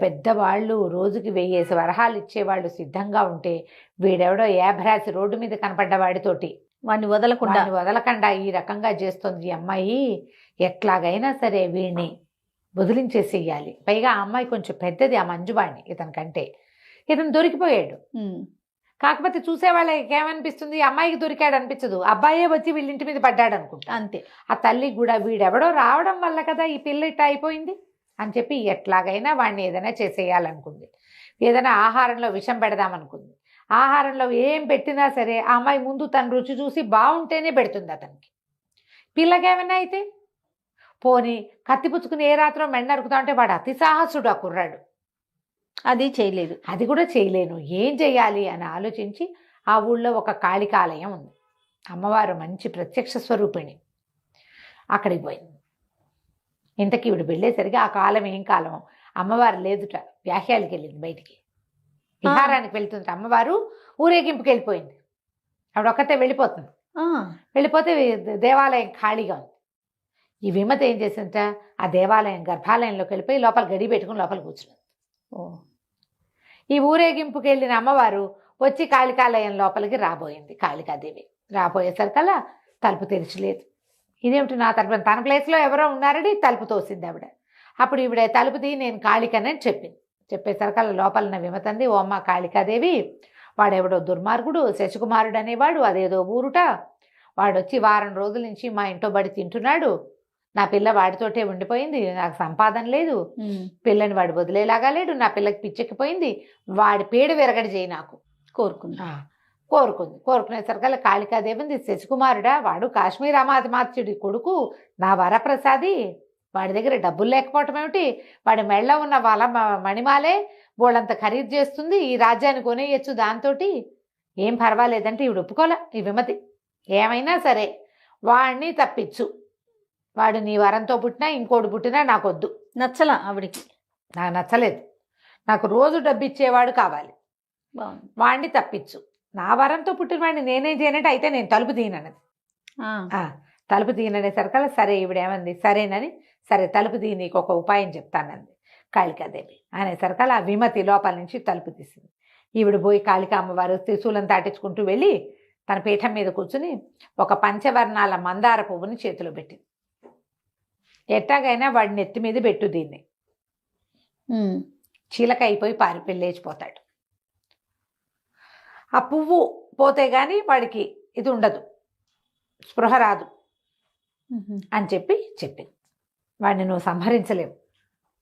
పెద్ద వాళ్ళు రోజుకి 1000 వరహాలు ఇచ్చేవాళ్ళు సిద్ధంగా ఉంటే, వీడెవడో ఏభ్రాసి రోడ్డు మీద కనపడ్డ వాడితోటి వాడిని వదలకుండా ఈ రకంగా చేస్తుంది ఈ అమ్మాయి. ఎట్లాగైనా సరే వీడిని వదిలించేసేయాలి. పైగా ఆ అమ్మాయి కొంచెం పెద్దది, ఆ మంజువాణి ఇతనికంటే. ఇతను దొరికిపోయాడు. కాకపోతే చూసే వాళ్ళకి ఏమనిపిస్తుంది, అమ్మాయికి దొరికాడు అనిపించదు, అబ్బాయే వచ్చి వీళ్ళింటి మీద పడ్డాడు అనుకుంటా. అంతే. ఆ తల్లికి కూడా వీడెవడో రావడం వల్ల కదా ఈ పిల్ల ఇట్లా అయిపోయింది అని చెప్పి ఎట్లాగైనా వాడిని ఏదైనా చేసేయాలనుకుంది. ఏదైనా ఆహారంలో విషం పెడదామనుకుంది. ఆహారంలో ఏం పెట్టినా సరే ఆ అమ్మాయి ముందు తన రుచి చూసి బాగుంటేనే పెడుతుంది అతనికి. పిల్లకేమైనా అయితే పోనీ కత్తి పుచ్చుకుని ఏ రాత్రో మెండ నరుకుతా ఉంటే వాడు అతి సాహసుడు ఆ కుర్రాడు. అది చేయలేదు. అది కూడా చేయలేను, ఏం చెయ్యాలి అని ఆలోచించి ఆ ఊళ్ళో ఒక కాళికాలయం ఉంది, అమ్మవారు మంచి ప్రత్యక్ష స్వరూపిణి, అక్కడికి పోయింది. ఇంతకీ ఇవిడు వెళ్ళేసరికి ఆ కాలం ఏం కాలం, అమ్మవారు లేదుట, వ్యాహ్యాలకి వెళ్ళింది, బయటికి విహారానికి వెళ్తుంది. అమ్మవారు ఊరేగింపుకి వెళ్ళిపోయింది, ఆవిడ ఒక్కతే వెళ్ళిపోతుంది. వెళ్ళిపోతే దేవాలయం ఖాళీగా ఉంది. ఈ విమత ఏం చేసింట, ఆ దేవాలయం గర్భాలయంలోకి వెళ్ళిపోయి లోపల గడి పెట్టుకుని లోపల కూర్చుంది. ఈ ఊరేగింపుకి వెళ్ళిన అమ్మవారు వచ్చి కాళికాలయం లోపలికి రాబోయింది. కాళికాదేవి రాబోయేసరికల్లా తలుపు తెరిచలేదు. ఇదేమిటి నా తలుపు, తన ప్లేస్లో ఎవరో ఉన్నారని తలుపు తోసింది ఆవిడ. అప్పుడు ఈవిడ తలుపు తీయి నేను కాళికనని చెప్పింది. చెప్పేసరికల్లా లోపలన్న విమతంది, ఓ అమ్మ కాళికాదేవి, వాడెవడో దుర్మార్గుడు శశికుమారుడు అనేవాడు, అదేదో ఊరుట, వాడొచ్చి వారం రోజుల నుంచి మా ఇంట్లో బడి తింటున్నాడు, నా పిల్ల వాడితోటే ఉండిపోయింది, నాకు సంపాదన లేదు, పిల్లని వాడు వదిలేలాగా లేడు, నా పిల్లకి పిచ్చెక్కిపోయింది, వాడి పేడ విరగడి చేయి నాకు కోరుకునేసరికల్లా కాళికాదేవింది, శశికుమారుడా, వాడు కాశ్మీర్ అమాత్యుడి కొడుకు, నా వరప్రసాది, వాడి దగ్గర డబ్బులు లేకపోవటం ఏమిటి, వాడి మెళ్ళ ఉన్న వాళ్ళ మణిమాలే బోళ్ళంత ఖరీదు చేస్తుంది, ఈ రాజ్యాన్ని కొనేయచ్చు దాంతో, ఏం పర్వాలేదంటే ఈవిడ ఒప్పుకోలే. ఈ విమతి ఏమైనా సరే వాడిని తప్పించు, వాడు నీ వరంతో పుట్టినా ఇంకోటి పుట్టినా నాకొద్దు, నచ్చలా ఆవిడికి, నాకు నచ్చలేదు, నాకు రోజు డబ్బు ఇచ్చేవాడు కావాలి, వాడిని తప్పించు, నా వరంతో పుట్టిన వాడిని నేనేం చేయనంటే అయితే నేను తలుపు తీయనన్నది. తలుపు తీయననేసరికల్లా సరే ఈవిడేమంది, సరేనని, సరే తలుపు తీయి నీకు ఒక ఉపాయం చెప్తానంది కాళికాదేవి అనేసరికల్లా ఆ విమతి లోపల నుంచి తలుపు తీసింది. ఈవిడ పోయి కాళికా అమ్మవారు త్రిశూలం దాటించుకుంటూ వెళ్ళి తన పీఠం మీద కూర్చుని ఒక పంచవర్ణాల మందార పువ్వుని చేతిలో పెట్టింది. ఎట్టాగైనా వాడిని ఎత్తి మీద పెట్టు, దీన్ని చీలక అయిపోయి లేచిపోతాడు, ఆ పువ్వు పోతే గాని వాడికి ఇది ఉండదు, స్పృహ రాదు అని చెప్పింది. వాడిని నువ్వు సంహరించలేవు,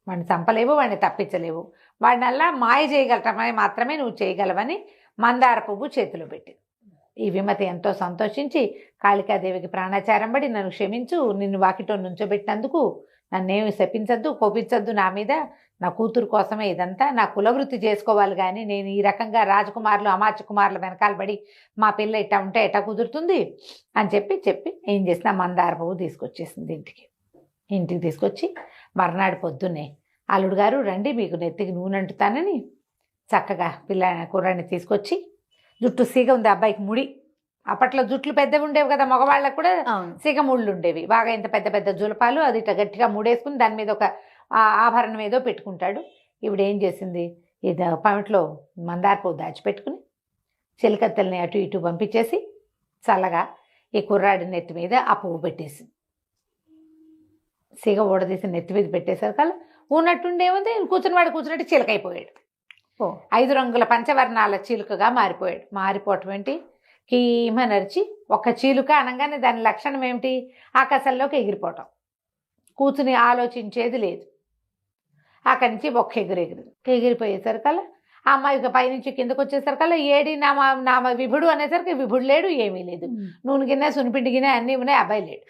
వాడిని చంపలేవు, వాడిని తప్పించలేవు, వాడినల్లా మాయ చేయగలటమే మాత్రమే నువ్వు చేయగలవని మందార పువ్వు చేతిలో పెట్టింది. ఈ విమతి ఎంతో సంతోషించి కాళికాదేవికి ప్రాణాచారం పడి, నన్ను క్షమించు, నిన్ను వాకిటో నుంచోబెట్టినందుకు నన్నేమి శపించద్దు, కోపించద్దు నా మీద, నా కూతురు కోసమే ఇదంతా, నా కులవృత్తి చేసుకోవాలి, కానీ నేను ఈ రకంగా రాజకుమారులు అమాత్య కుమారుల వెనకాల పడి మా పిల్ల ఇట్టా ఉంటే ఎట్టా కుదురుతుంది అని చెప్పి ఏం చేసిన మందార పువ్వు తీసుకొచ్చేసింది ఇంటికి తీసుకొచ్చి మర్నాడు పొద్దున్నే అల్లుడు గారు రండి మీకు నెత్తికి నూనె అంటుతానని చక్కగా కుర్రాన్ని తీసుకొచ్చి, జుట్టు సీగ ఉంది అబ్బాయికి, ముడి అప్పట్లో జుట్లు పెద్దవి ఉండేవి కదా, మగవాళ్ళకు కూడా సీగ ముళ్ళు ఉండేవి బాగా, ఇంత పెద్ద పెద్ద జులపాలు, అది ఇట్లా గట్టిగా ముడేసుకుని దాని మీద ఒక ఆభరణం ఏదో పెట్టుకుంటాడు. ఇవిడ ఏం చేసింది, ఇది పమిట్లో మందార పువ్వు దాచిపెట్టుకుని చెలికత్తెల్ని అటు ఇటు పంపించేసి చల్లగా ఈ కుర్రాడి నెత్తి మీద ఆ పువ్వు పెట్టేసింది. సీగ ఊడదీసి నెత్తి మీద పెట్టేసరికల్లా ఉన్నట్టుండేముంది, కూర్చున్నట్టు చిలకైపోయాడు. 5 రంగుల పంచవర్ణాల చీలుకగా మారిపోయాడు. మారిపోవటం ఏంటి, కీమ నరిచి ఒక చీలుక అనగానే దాని లక్షణం ఏమిటి, ఆకాశంలోకి ఎగిరిపోవటం, కూర్చుని ఆలోచించేది లేదు. అక్కడి నుంచి ఒక్క ఎగిరిపోయేసరికల్లా ఆ అమ్మాయి పైనుంచి కిందకు వచ్చేసరికల్లా ఏడి నామ విభుడు అనేసరికి విభుడు లేడు, ఏమీ లేదు, నూనె గిన్నె సునిపిండి గిన్నె అన్నీ ఉన్నాయి, అబ్బాయి లేడు.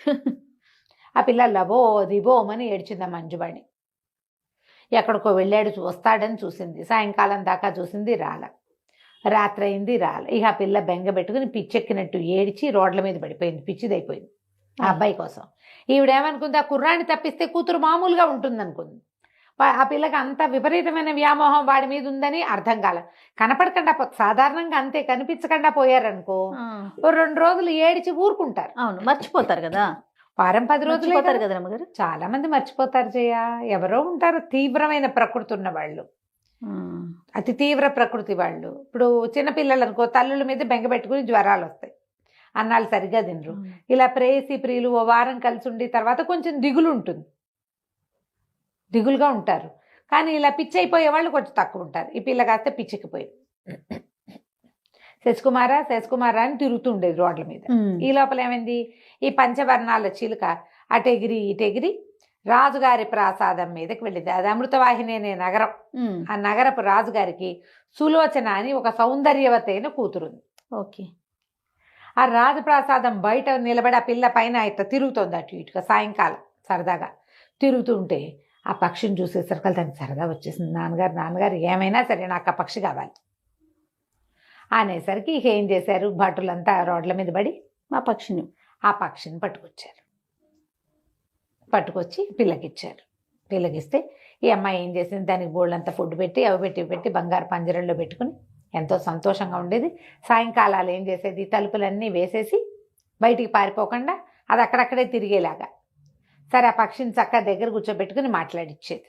ఆ పిల్ల లబో దిబోమని ఏడ్చింది మంజువాణి. ఎక్కడికో వెళ్ళాడు, వస్తాడని చూసింది, సాయంకాలం దాకా చూసింది, రాత్రి అయింది, ఇక ఆ పిల్ల బెంగ పెట్టుకుని పిచ్చెక్కినట్టు ఏడిచి రోడ్ల మీద పడిపోయింది, పిచ్చిదైపోయింది ఆ అబ్బాయి కోసం. ఈవిడేమనుకుంది, ఆ కుర్రాన్ని తప్పిస్తే కూతురు మామూలుగా ఉంటుంది అనుకుంది. ఆ పిల్లకి అంత విపరీతమైన వ్యామోహం వాడి మీద ఉందని అర్థం కాల. కనపడకుండా సాధారణంగా అంతే, కనిపించకుండా పోయారనుకో 2 రోజులు ఏడిచి ఊరుకుంటారు. అవును, మర్చిపోతారు కదా, వారం 10 రోజులు పోతారు కదా అమ్మగారు. చాలా మంది మర్చిపోతారు జయ, ఎవరో ఉంటారు తీవ్రమైన ప్రకృతి ఉన్న వాళ్ళు, అతి తీవ్ర ప్రకృతి వాళ్ళు. ఇప్పుడు చిన్నపిల్లలు అనుకో, తల్లుల మీద బెంగ పెట్టుకుని జ్వరాలు వస్తాయి, అన్నాలు సరిగ్గా తినరు. ఇలా ప్రేయసి ప్రియులు ఓ వారం కలిసి ఉండి తర్వాత కొంచెం దిగులు ఉంటుంది, దిగులుగా ఉంటారు. కానీ ఇలా పిచ్చి అయిపోయే వాళ్ళు కొంచెం తక్కువ ఉంటారు. ఈ పిల్ల కాస్తే పిచ్చికిపోయింది. శశికుమారా అని తిరుగుతూ ఉండేది రోడ్ల మీద. ఈ లోపల ఏమైంది, ఈ పంచవర్ణాల చిలుక అటెగిరి ఇటెగిరి రాజుగారి ప్రాసాదం మీదకి వెళ్ళింది. అది అమృతవాహిని అనే నగరం. ఆ నగరపు రాజుగారికి సులోచన అని ఒక సౌందర్యవతైన కూతురుంది. ఓకే. ఆ రాజప్రాసాదం బయట నిలబడి ఆ పిల్ల పైన ఇట్లా తిరుగుతోంది అటు ఇటుగా. సాయంకాలం సరదాగా తిరుగుతూ ఉంటే ఆ పక్షిని చూసేసరికి దానికి సరదా వచ్చేసింది. నాన్నగారు ఏమైనా సరే నాకు ఆ పక్షి కావాలి అనేసరికి ఇక ఏం చేశారు, భటులంతా రోడ్ల మీద పడి ఆ పక్షిని పట్టుకొచ్చి పిల్లకిచ్చారు. పిల్లకిస్తే ఈ అమ్మాయి ఏం చేసింది, దానికి బోళ్ళంతా ఫుడ్ పెట్టి అవి పెట్టి బంగారు పంజరంలో పెట్టుకుని ఎంతో సంతోషంగా ఉండేది. సాయంకాలాలు ఏం చేసేది, తలుపులన్నీ వేసేసి బయటికి పారిపోకుండా అది అక్కడక్కడే తిరిగేలాగా సరే ఆ పక్షిని చక్కగా దగ్గర కూర్చోబెట్టుకుని మాట్లాడిచ్చేది.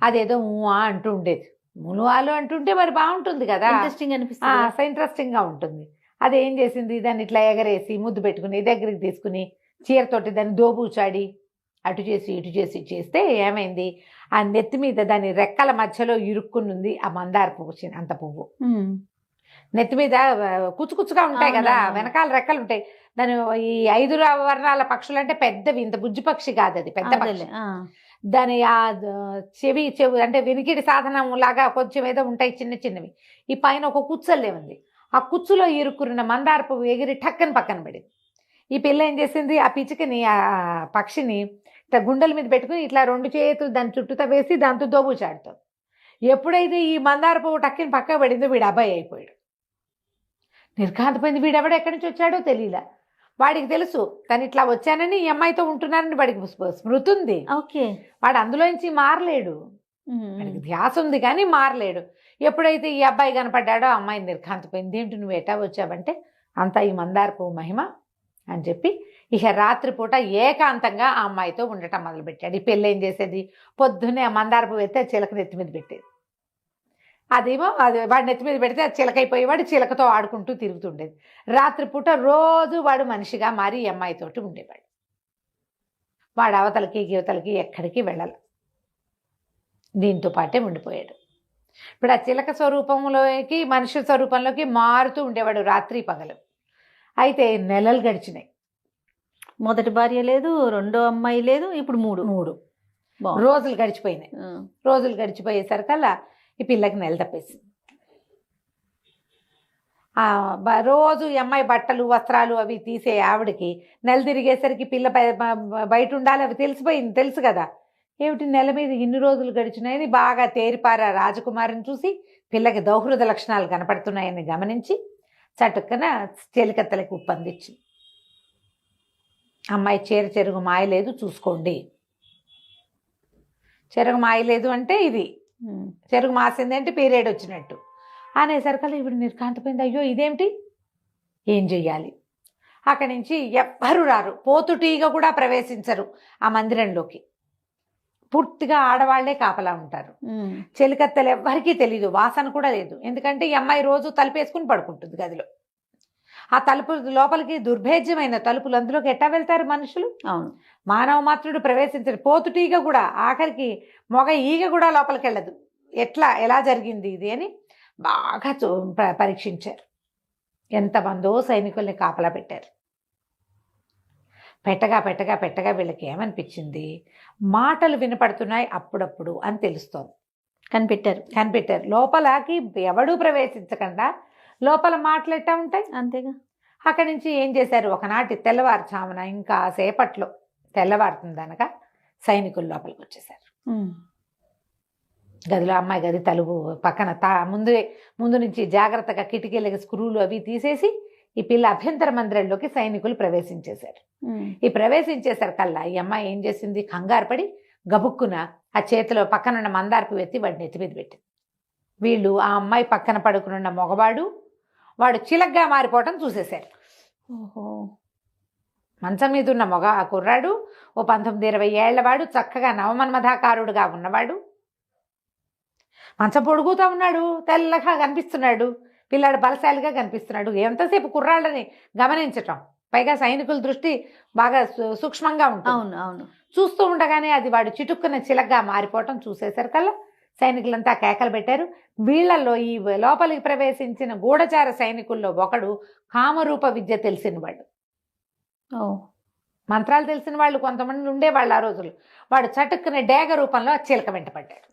అదేదో ఊహా అంటూ ఉండేది. మునువాలు అంటుంటే మరి బాగుంటుంది కదా, ఇంట్రెస్టింగ్ అనిపిస్తుంది, అసలు ఇంట్రెస్టింగ్గా ఉంటుంది. అది ఏం చేసింది, దాన్ని ఇట్లా ఎగరేసి ముద్దు పెట్టుకుని దగ్గరికి తీసుకుని చీరతోటి దాన్ని దోబూచాడి అటు చేసి ఇటు చేసి చేస్తే ఏమైంది, ఆ నెత్తి మీద దాని రెక్కల మధ్యలో ఇరుక్కునుంది ఆ మందార పువ్వు, అంత పువ్వు నెత్తి మీద కుచ్చుకుచ్చుగా ఉంటాయి కదా, వెనకాల రెక్కలు ఉంటాయి. దాని ఈ 5 వర్ణాల పక్షులు అంటే పెద్దవి, ఇంత బుజ్జి పక్షి కాదు అది, పెద్ద పక్షి. దాని ఆ చెవి అంటే వినికిడి సాధనం లాగా కొంచెం ఏదో ఉంటాయి చిన్న చిన్నవి. ఈ పైన ఒక కుచ్చల్లే ఉంది. ఆ కుచ్చులో ఇరుక్కున్న మందార పువ్వు ఎగిరి టక్కని పక్కన పడింది. ఈ పిల్ల ఏం చేసింది, ఆ పిచ్చికని ఆ పక్షిని ఇట్లా గుండెల మీద పెట్టుకుని ఇట్లా 2 చేతులు దాని చుట్టూతో వేసి దాంతో దోబూచాడుతాం. ఎప్పుడైతే ఈ మందార పువ్వు టక్కని పక్క పడిందో వీడు అబ్బాయి అయిపోయాడు. నిర్ఘాంతపోయింది. వీడెవడో ఎక్కడి నుంచి వచ్చాడో తెలియలే. వాడికి తెలుసు తను ఇట్లా వచ్చానని ఈ అమ్మాయితో ఉంటున్నానని వాడికి స్మృతి ఉంది. ఓకే. వాడు అందులోంచి మారలేడు, వాడికి ధ్యాస ఉంది కానీ మారలేడు. ఎప్పుడైతే ఈ అబ్బాయి కనపడ్డాడో అమ్మాయి నిర్ఘాంతపోయింది. ఏంటి నువ్వు ఎటా వచ్చావంటే అంతా ఈ మందార పువ్వు మహిమ అని చెప్పి ఇక రాత్రిపూట ఏకాంతంగా ఆ అమ్మాయితో ఉండటం మొదలుపెట్టాడు. ఈ పెళ్ళి ఏం చేసేది, పొద్దున్నే ఆ మందార పువ్వు ఎత్తే చిలక నెత్తి మీద పెట్టేది. అదేమో అది వాడి నెత్తి మీద పెడితే అది చిలకైపోయేవాడు, చిలకతో ఆడుకుంటూ తిరుగుతుండేది. రాత్రిపూట రోజు వాడు మనిషిగా మారి ఈ అమ్మాయితోటి ఉండేవాడు. వాడు అవతలకి యువతలకి ఎక్కడికి వెళ్ళాలి, దీంతో పాటే ఉండిపోయాడు. ఇప్పుడు ఆ చిలక స్వరూపంలోకి మనిషి స్వరూపంలోకి మారుతూ ఉండేవాడు రాత్రి పగలు. అయితే నెలలు గడిచినాయి. మొదటి భార్య లేదు, రెండో అమ్మాయి లేదు, ఇప్పుడు మూడు రోజులు గడిచిపోయినాయి. రోజులు గడిచిపోయేసరికల్లా ఈ పిల్లకి నెల తప్పేసింది. రోజు ఈ అమ్మాయి బట్టలు వస్త్రాలు అవి తీసే ఆవిడకి నెల తిరిగేసరికి పిల్ల బయట ఉండాలి అవి తెలిసిపోయింది, తెలుసు కదా. ఏమిటి నెల మీద ఇన్ని రోజులు గడిచినాయని బాగా తేరిపారా రాజకుమారిని చూసి పిల్లకి దౌహృద లక్షణాలు కనపడుతున్నాయని గమనించి చటుక్కన చెలికత్తలకి ఉప్పందించింది. అమ్మాయి చెరుగు మాయలేదు చూసుకోండి. చెరుగు మాయలేదు అంటే ఇది, చెరుగు మాసింది అంటే పీరియడ్ వచ్చినట్టు అనేసరికల్లా ఇప్పుడు నిర్ఘాంతపోయింది. అయ్యో ఇదేమిటి, ఏం చెయ్యాలి. అక్కడి నుంచి ఎవ్వరు రారు, పోతుటీగ కూడా ప్రవేశించరు ఆ మందిరంలోకి. పూర్తిగా ఆడవాళ్లే కాపలా ఉంటారు. చెలికత్తెలు ఎవ్వరికీ తెలీదు, వాసన కూడా లేదు. ఎందుకంటే ఈ అమ్మాయి రోజు తలుపేసుకుని పడుకుంటుంది గదిలో. ఆ తలుపు లోపలికి దుర్భేద్యమైన తలుపులు, అందులోకి ఎట్టా వెళ్తారు మనుషులు? అవును, మానవ మాత్రుడు ప్రవేశించడు. పోతుటీగ కూడా, ఆఖరికి మొగ ఈగ కూడా లోపలికి వెళ్ళదు. ఎలా జరిగింది ఇది అని బాగా పరీక్షించారు. ఎంతమందో సైనికుల్ని కాపలా పెట్టారు. పెట్టగా వీళ్ళకి ఏమనిపించింది, మాటలు వినపడుతున్నాయి అప్పుడప్పుడు అని తెలుస్తోంది. కనిపెట్టారు. లోపలకి ఎవడూ ప్రవేశించకుండా లోపల మాటలు ఎట్టా ఉంటాయి, అంతేగా. అక్కడి నుంచి ఏం చేశారు, ఒకనాటి తెల్లవారుచామున ఇంకా సేపట్లో తెల్లవారుతుందనగా సైనికులు లోపలికి వచ్చేసారు. గదిలో అమ్మాయి గది తలుపు పక్కన ముందు నుంచి జాగ్రత్తగా కిటికీలకి స్క్రూలు అవి తీసేసి ఈ పిల్ల అభ్యంతర మందిరంలోకి సైనికులు ప్రవేశించేశారు. ఈ ప్రవేశించేసరికల్లా ఈ అమ్మాయి ఏం చేసింది, కంగారు పడి గబుక్కున ఆ చేతిలో పక్కనున్న మందారపు ఎత్తి వాడిని నెత్తి మీద పెట్టింది. వీళ్ళు ఆ అమ్మాయి పక్కన పడుకున్న మగవాడు వాడు చిలగ్గా మారిపోవటం చూసేశారు. ఓహో, మంచం మీద ఉన్న ఆ కుర్రాడు ఓ 19-20 ఏళ్లవాడు, చక్కగా నవమన్మధాకారుడుగా ఉన్నవాడు, మంచం పొడుగుతూ ఉన్నాడు, తెల్లగా కనిపిస్తున్నాడు. పిల్లాడు బలశాలిగా కనిపిస్తున్నాడు. ఎంతసేపు కుర్రాళ్ళని గమనించటం, పైగా సైనికుల దృష్టి బాగా సూక్ష్మంగా ఉంటుంది. అవును. చూస్తూ ఉండగానే అది వాడు చిటుక్కున చిలగ్గా మారిపోవటం చూసేసరికల్లా సైనికులంతా కేకలు పెట్టారు. వీళ్ళల్లో ఈ లోపలికి ప్రవేశించిన గూఢచార సైనికుల్లో ఒకడు కామరూప విద్య తెలిసిన వాడు, మంత్రాలు తెలిసిన వాళ్ళు కొంతమంది ఉండేవాళ్ళు ఆ రోజులు. వాడు చటుక్కునే డేగ రూపంలో ఆ చిలక వెంట పడ్డాడు.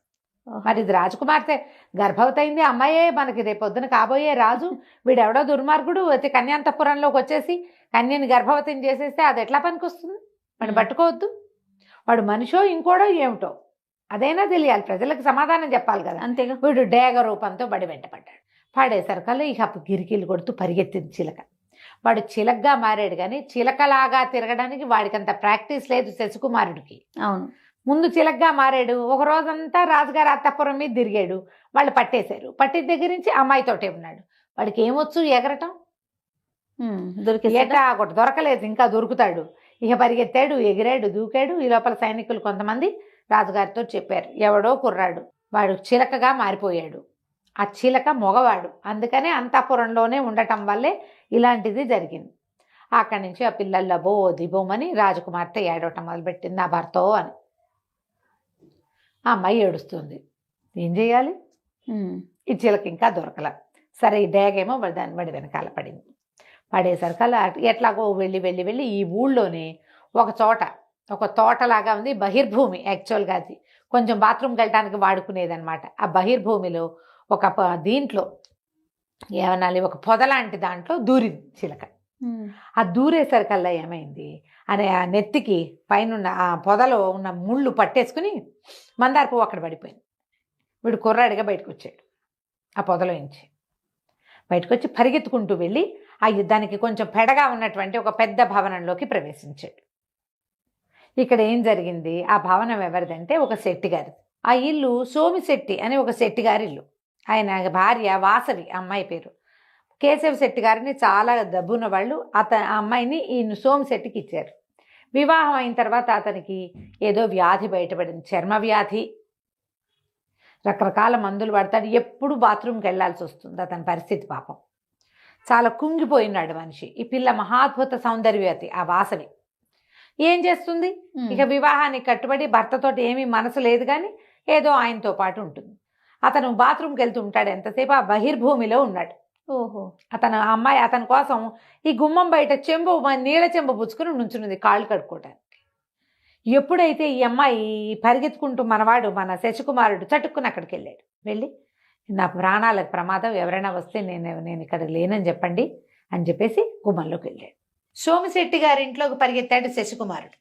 మరి ఇది రాజకుమార్తె గర్భవతి అయింది, అమ్మాయే మనకి రేపొద్దున కాబోయే రాజు, వీడెవడో దుర్మార్గుడు అతి కన్యాంతఃపురంలోకి వచ్చేసి కన్యని గర్భవతిని చేసేస్తే అది ఎట్లా పనికొస్తుంది? వాడిని పట్టుకోవద్దు. వాడు మనిషో ఇంకోడో ఏమిటో అదైనా తెలియాలి, ప్రజలకు సమాధానం చెప్పాలి కదా. అంతేగా. వీడు డేగ రూపంతో బడి వెంట పడ్డాడు. పడేసరికల్లా ఇక గిరికీలు కొడుతూ పరిగెత్తింది చిలక. వాడు చిలకగా మారాడు, కానీ చిలకలాగా తిరగడానికి వాడికంత ప్రాక్టీస్ లేదు శశికుమారుడికి. అవును, ముందు చిలకగా మారాడు. ఒక రోజంతా రాజుగారి అత్తపురం మీద తిరిగాడు. వాళ్ళు పట్టేశారు. పట్టిన దగ్గర నుంచి అమ్మాయితోటే ఉన్నాడు. వాడికి ఏమొచ్చు? ఎగరటం. ఏటా ఒకటి దొరకలేదు, ఇంకా దొరుకుతాడు. ఇక పరిగెత్తాడు, ఎగిరాడు, దూకాడు. ఈ లోపల సైనికులు కొంతమంది రాజుగారితో చెప్పారు, ఎవడో కుర్రాడు వాడు చిలకగా మారిపోయాడు. ఆ చిలక మగవాడు, అందుకనే అంతఃపురంలోనే ఉండటం వల్లే ఇలాంటిది జరిగింది. అక్కడి నుంచి ఆ పిల్లల్లో దిబోమని రాజకుమార్తె ఏడవటం మొదలుపెట్టింది, నా భర్తో అని. ఆ అమ్మాయి ఏడుస్తుంది. ఏం చేయాలి? ఈ చిలక ఇంకా దొరకల. సరే, ఈ డేగేమో దాని బడి వెనకాల పడింది. పడేసరికల్లా ఎట్లాగో వెళ్ళి వెళ్ళి వెళ్ళి ఈ ఊళ్ళోనే ఒక చోట, ఒక తోటలాగా ఉంది, బహిర్భూమి యాక్చువల్గా అది, కొంచెం బాత్రూమ్కి వెళ్ళడానికి వాడుకునేది అనమాట. ఆ బహిర్భూమిలో ఒక దీంట్లో ఏమనాలి, ఒక పొదలాంటి దాంట్లో దూరింది చిలక. ఆ దూరేసరికల్లా ఏమైంది అనే ఆ నెత్తికి పైన ఆ పొదలో ఉన్న ముళ్ళు పట్టేసుకుని మందార పువ్వు అక్కడ పడిపోయింది. వీడు కుర్రాడిగా బయటకు వచ్చాడు. ఆ పొదలో నుంచి బయటకు వచ్చి పరిగెత్తుకుంటూ వెళ్ళి ఆ యుద్ధానికి కొంచెం పెడగా ఉన్నటువంటి ఒక పెద్ద భవనంలోకి ప్రవేశించాడు. ఇక్కడ ఏం జరిగింది? ఆ భవనం ఎవరిదంటే ఒక శెట్టి గారిది. ఆ ఇల్లు సోమిశెట్టి అని ఒక శెట్టి గారి ఇల్లు. ఆయన భార్య వాసవి, అమ్మాయి పేరు. కేశవ శెట్టి గారిని చాలా డబ్బున్న వాళ్ళు ఆ అమ్మాయిని ఈ సోమిశెట్టికి ఇచ్చారు. వివాహం అయిన తర్వాత అతనికి ఏదో వ్యాధి బయటపడింది, చర్మ వ్యాధి. రకరకాల మందులు పడతాడు, ఎప్పుడు బాత్రూమ్కి వెళ్లాల్సి వస్తుంది. అతని పరిస్థితి పాపం చాలా కుంగిపోయినాడు మనిషి. ఈ పిల్ల మహాద్భుత సౌందర్యవతి ఆ వాసవి. ఏం చేస్తుంది? ఇక వివాహానికి కట్టుబడి భర్తతోటి ఏమీ మనసు లేదు, కానీ ఏదో ఆయనతో పాటు ఉంటుంది. అతను బాత్రూమ్కి వెళ్తూ ఉంటాడు, ఎంతసేపు ఆ బహిర్భూమిలో ఉన్నాడు. అతను అమ్మాయి అతని కోసం ఈ గుమ్మం బయట నీళ్ళ చెంబు పుచ్చుకుని నుంచున్నది కాళ్ళు కడుక్కోవడానికి. ఎప్పుడైతే ఈ అమ్మాయి పరిగెత్తుకుంటూ మనవాడు మన శశికుమారుడు చటుక్కుని అక్కడికి వెళ్ళాడు. వెళ్ళి నా ప్రాణాలకు ప్రమాదం, ఎవరైనా వస్తే నేను ఇక్కడ లేనని చెప్పండి అని చెప్పేసి గుమ్మంలోకి వెళ్ళాడు. సోమిశెట్టి గారి ఇంట్లోకి పరిగెత్తాడు శశికుమారుడు.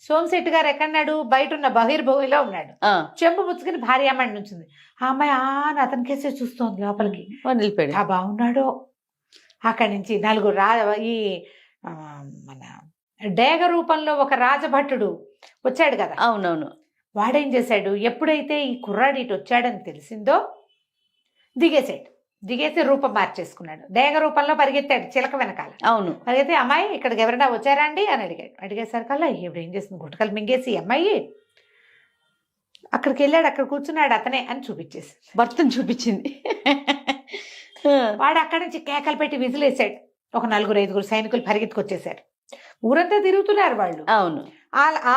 సోమిశెట్టి గారు ఎక్కడున్నాడు? బయట ఉన్న బహిర్భూమిలో ఉన్నాడు. చెంబు పుచ్చుకుని భార్య అమ్మాయి నుంచింది. ఆ అమ్మాయి అతని కేసే చూస్తోంది లోపలికి. బాగున్నాడో. అక్కడి నుంచి నలుగురు ఈ మన డేగ రూపంలో ఒక రాజభట్టుడు వచ్చాడు కదా. అవునవును. వాడేం చేశాడు? ఎప్పుడైతే ఈ కుర్రాడు ఇటు వచ్చాడని తెలిసిందో దిగేసి రూపం మార్చేసుకున్నాడు. డేగ రూపంలో పరిగెత్తాడు చిలక వెనకాల. అవును. పరిగెత్తి అమ్మాయి ఇక్కడికి ఎవరైనా వచ్చారా అండి అని అడిగాడు. అడిగేసరికల్లా ఇప్పుడు ఏం చేస్తుంది? గుట్టకలు మింగేసి అమ్మాయి అక్కడికి వెళ్ళాడు. అక్కడ కూర్చున్నాడు అతనే అని చూపించేసి భర్తను చూపించింది. వాడు అక్కడి నుంచి కేకలు పెట్టి విజిలేసాడు. ఒక 4-5 సైనికులు పరిగెత్తుకొచ్చేసారు. ఊరంతా తిరుగుతున్నారు వాళ్ళు. అవును. ఆ